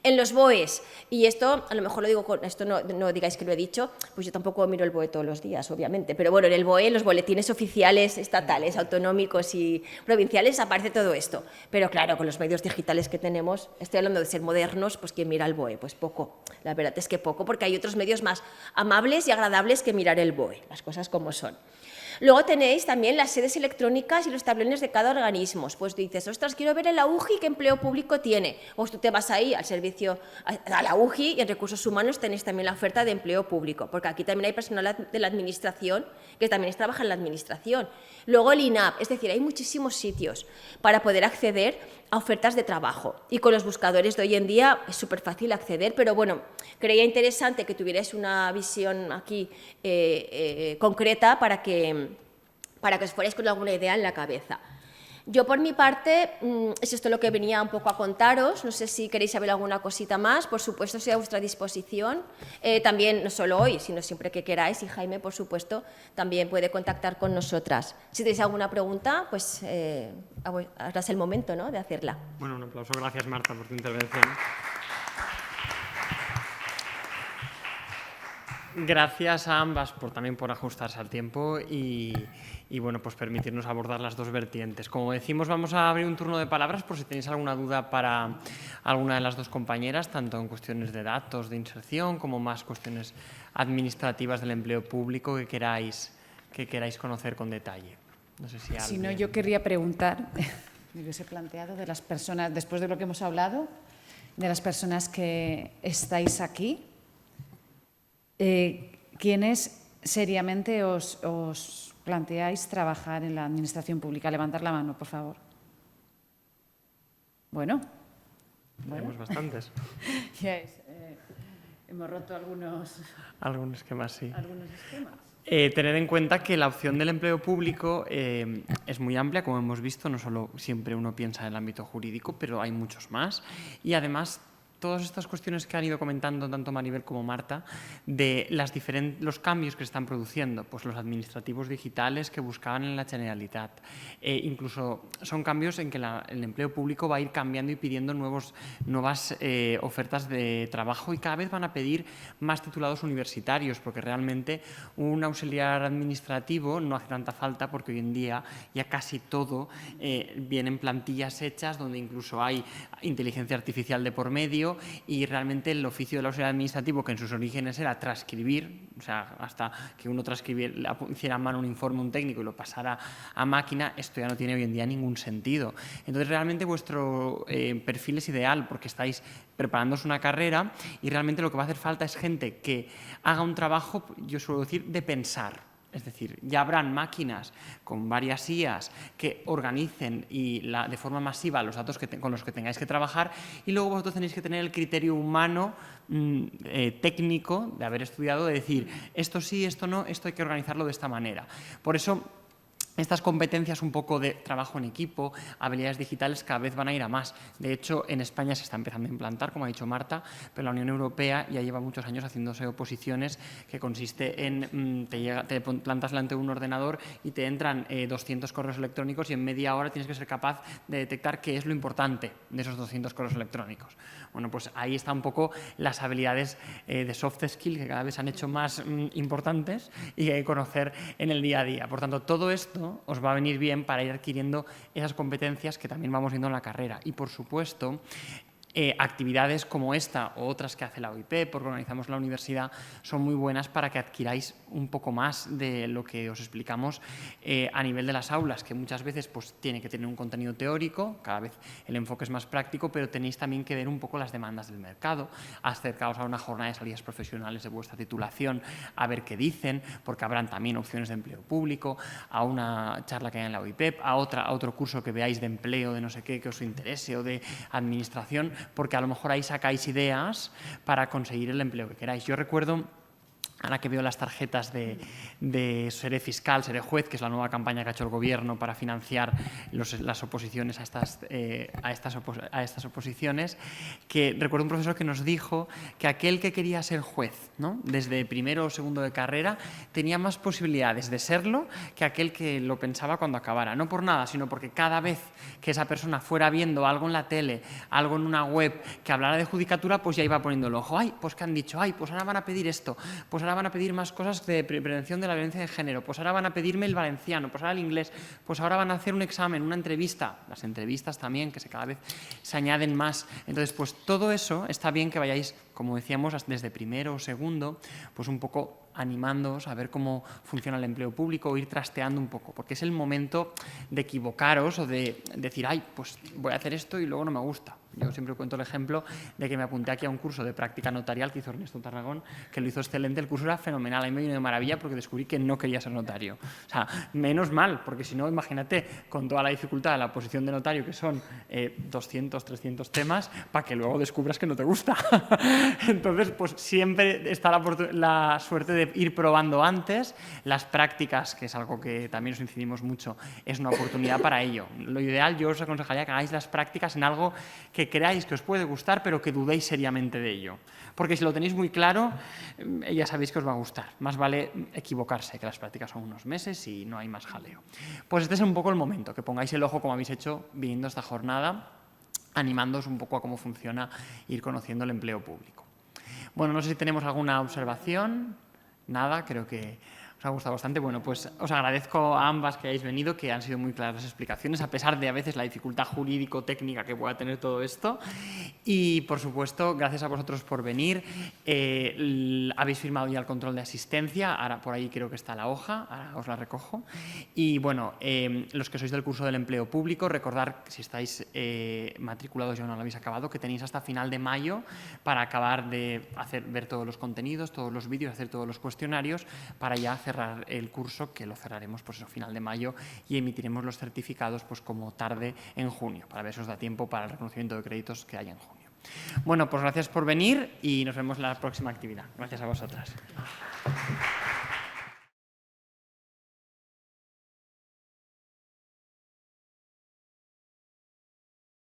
En los BOEs, y esto a lo mejor lo digo con esto, no digáis que lo he dicho, pues yo tampoco miro el BOE todos los días, obviamente, pero bueno, en el BOE, en los boletines oficiales estatales, autonómicos y provinciales aparece todo esto. Pero claro, con los medios digitales que tenemos, estoy hablando de ser modernos, pues ¿quién mira el BOE? Pues poco, la verdad es que poco, porque hay otros medios más amables y agradables que mirar el BOE, las cosas como son. Luego tenéis también las sedes electrónicas y los tablones de cada organismo. Pues dices, ostras, quiero ver en la UGI qué empleo público tiene. Pues tú te vas ahí al servicio, a la UGI, y en Recursos Humanos tenéis también la oferta de empleo público, porque aquí también hay personal de la administración que también trabaja en la administración. Luego el INAP, es decir, hay muchísimos sitios para poder acceder a ofertas de trabajo. Y con los buscadores de hoy en día es súper fácil acceder, pero bueno, creía interesante que tuvierais una visión aquí concreta para que os fuerais con alguna idea en la cabeza. Yo, por mi parte, es esto lo que venía un poco a contaros. No sé si queréis saber alguna cosita más. Por supuesto, estoy a vuestra disposición. También, no solo hoy, sino siempre que queráis. Y Jaime, por supuesto, también puede contactar con nosotras. Si tenéis alguna pregunta, pues ahora es el momento, ¿no?, de hacerla. Bueno, un aplauso. Gracias, Marta, por tu intervención. Gracias a ambas también por ajustarse al tiempo y bueno, pues permitirnos abordar las dos vertientes. Como decimos, vamos a abrir un turno de palabras por si tenéis alguna duda para alguna de las dos compañeras, tanto en cuestiones de datos, de inserción, como más cuestiones administrativas del empleo público que queráis conocer con detalle. No sé si alguien... Si no, yo querría preguntar, me hubiese planteado de las personas, después de lo que hemos hablado, de las personas que estáis aquí, ¿quiénes seriamente os planteáis trabajar en la administración pública? Levantar la mano, por favor. Bueno. Tenemos bastantes. Ya hemos roto algunos esquemas, sí. algunos esquemas. Tener en cuenta que la opción del empleo público es muy amplia, como hemos visto, no solo siempre uno piensa en el ámbito jurídico, pero hay muchos más. Y además, todas estas cuestiones que han ido comentando tanto Maribel como Marta, de los cambios que se están produciendo, pues los administrativos digitales que buscaban en la Generalitat. Incluso son cambios en que el empleo público va a ir cambiando y pidiendo nuevas ofertas de trabajo y cada vez van a pedir más titulados universitarios, porque realmente un auxiliar administrativo no hace tanta falta porque hoy en día ya casi todo viene en plantillas hechas donde incluso hay inteligencia artificial de por medio y realmente el oficio del auxiliar administrativo, que en sus orígenes era transcribir, o sea, hasta que uno hiciera a mano un informe, un técnico y lo pasara a máquina, esto ya no tiene hoy en día ningún sentido. Entonces, realmente vuestro perfil es ideal porque estáis preparándoos una carrera y realmente lo que va a hacer falta es gente que haga un trabajo, yo suelo decir, de pensar. Es decir, ya habrán máquinas con varias IAs que organicen de forma masiva los datos con los que tengáis que trabajar y luego vosotros tenéis que tener el criterio humano técnico de haber estudiado, de decir esto sí, esto no, esto hay que organizarlo de esta manera. Por eso, estas competencias un poco de trabajo en equipo, habilidades digitales cada vez van a ir a más. De hecho, en España se está empezando a implantar, como ha dicho Marta, pero la Unión Europea ya lleva muchos años haciéndose oposiciones que consiste en te plantas delante de un ordenador y te entran 200 correos electrónicos y en media hora tienes que ser capaz de detectar qué es lo importante de esos 200 correos electrónicos. Bueno, pues ahí está un poco las habilidades de soft skill que cada vez se han hecho más importantes y que hay que conocer en el día a día. Por tanto, todo esto os va a venir bien para ir adquiriendo esas competencias que también vamos viendo en la carrera. Y, por supuesto, actividades como esta o otras que hace la OIP, porque organizamos la universidad, son muy buenas para que adquiráis un poco más de lo que os explicamos a nivel de las aulas, que muchas veces pues, tiene que tener un contenido teórico, cada vez el enfoque es más práctico, pero tenéis también que ver un poco las demandas del mercado, acercaos a una jornada de salidas profesionales de vuestra titulación, a ver qué dicen, porque habrán también opciones de empleo público, a una charla que hay en la OIP, a otro curso que veáis de empleo, de no sé qué, que os interese, o de administración, porque a lo mejor ahí sacáis ideas para conseguir el empleo que queráis. Yo recuerdo, ahora que veo las tarjetas de Seré Fiscal, Seré Juez, que es la nueva campaña que ha hecho el Gobierno para financiar las oposiciones a estas oposiciones, que recuerdo un profesor que nos dijo que aquel que quería ser juez, ¿no?, desde primero o segundo de carrera, tenía más posibilidades de serlo que aquel que lo pensaba cuando acabara. No por nada, sino porque cada vez que esa persona fuera viendo algo en la tele, algo en una web que hablara de judicatura, pues ya iba poniendo el ojo. ¡Ay, pues qué han dicho! ¡Ay, pues ahora van a pedir esto! Pues ahora ahora van a pedir más cosas de prevención de la violencia de género, pues ahora van a pedirme el valenciano, pues ahora el inglés, pues ahora van a hacer un examen, una entrevista, las entrevistas también, que cada vez se añaden más. Entonces, pues todo eso está bien que vayáis, como decíamos, desde primero o segundo, pues un poco animándoos a ver cómo funciona el empleo público o ir trasteando un poco, porque es el momento de equivocaros o de decir, ay, pues voy a hacer esto y luego no me gusta. Yo siempre cuento el ejemplo de que me apunté aquí a un curso de práctica notarial que hizo Ernesto Tarragón, que lo hizo excelente, el curso era fenomenal, a mí me vino de maravilla porque descubrí que no quería ser notario. O sea, menos mal, porque si no, imagínate, con toda la dificultad de la posición de notario, que son 200, 300 temas, para que luego descubras que no te gusta. Entonces, pues siempre está la suerte de ir probando antes. Las prácticas, que es algo que también os incidimos mucho, es una oportunidad para ello. Lo ideal, yo os aconsejaría que hagáis las prácticas en algo que creáis que os puede gustar, pero que dudéis seriamente de ello. Porque si lo tenéis muy claro, ya sabéis que os va a gustar. Más vale equivocarse, que las prácticas son unos meses y no hay más jaleo. Pues este es un poco el momento, que pongáis el ojo como habéis hecho viniendo esta jornada, animándoos un poco a cómo funciona ir conociendo el empleo público. Bueno, no sé si tenemos alguna observación. Nada, creo que os ha gustado bastante. Bueno, pues os agradezco a ambas que hayáis venido, que han sido muy claras las explicaciones, a pesar de a veces la dificultad jurídico-técnica que pueda tener todo esto. Y, por supuesto, gracias a vosotros por venir. Habéis firmado ya el control de asistencia, ahora por ahí creo que está la hoja, ahora os la recojo. Y, bueno, los que sois del curso del empleo público, recordad, si estáis matriculados y aún no lo habéis acabado, que tenéis hasta final de mayo para acabar de ver todos los contenidos, todos los vídeos, hacer todos los cuestionarios, para ya cerrar el curso, que lo cerraremos pues eso, final de mayo, y emitiremos los certificados pues como tarde en junio, para ver si os da tiempo para el reconocimiento de créditos que haya en junio. Bueno, pues gracias por venir y nos vemos en la próxima actividad. Gracias a vosotras.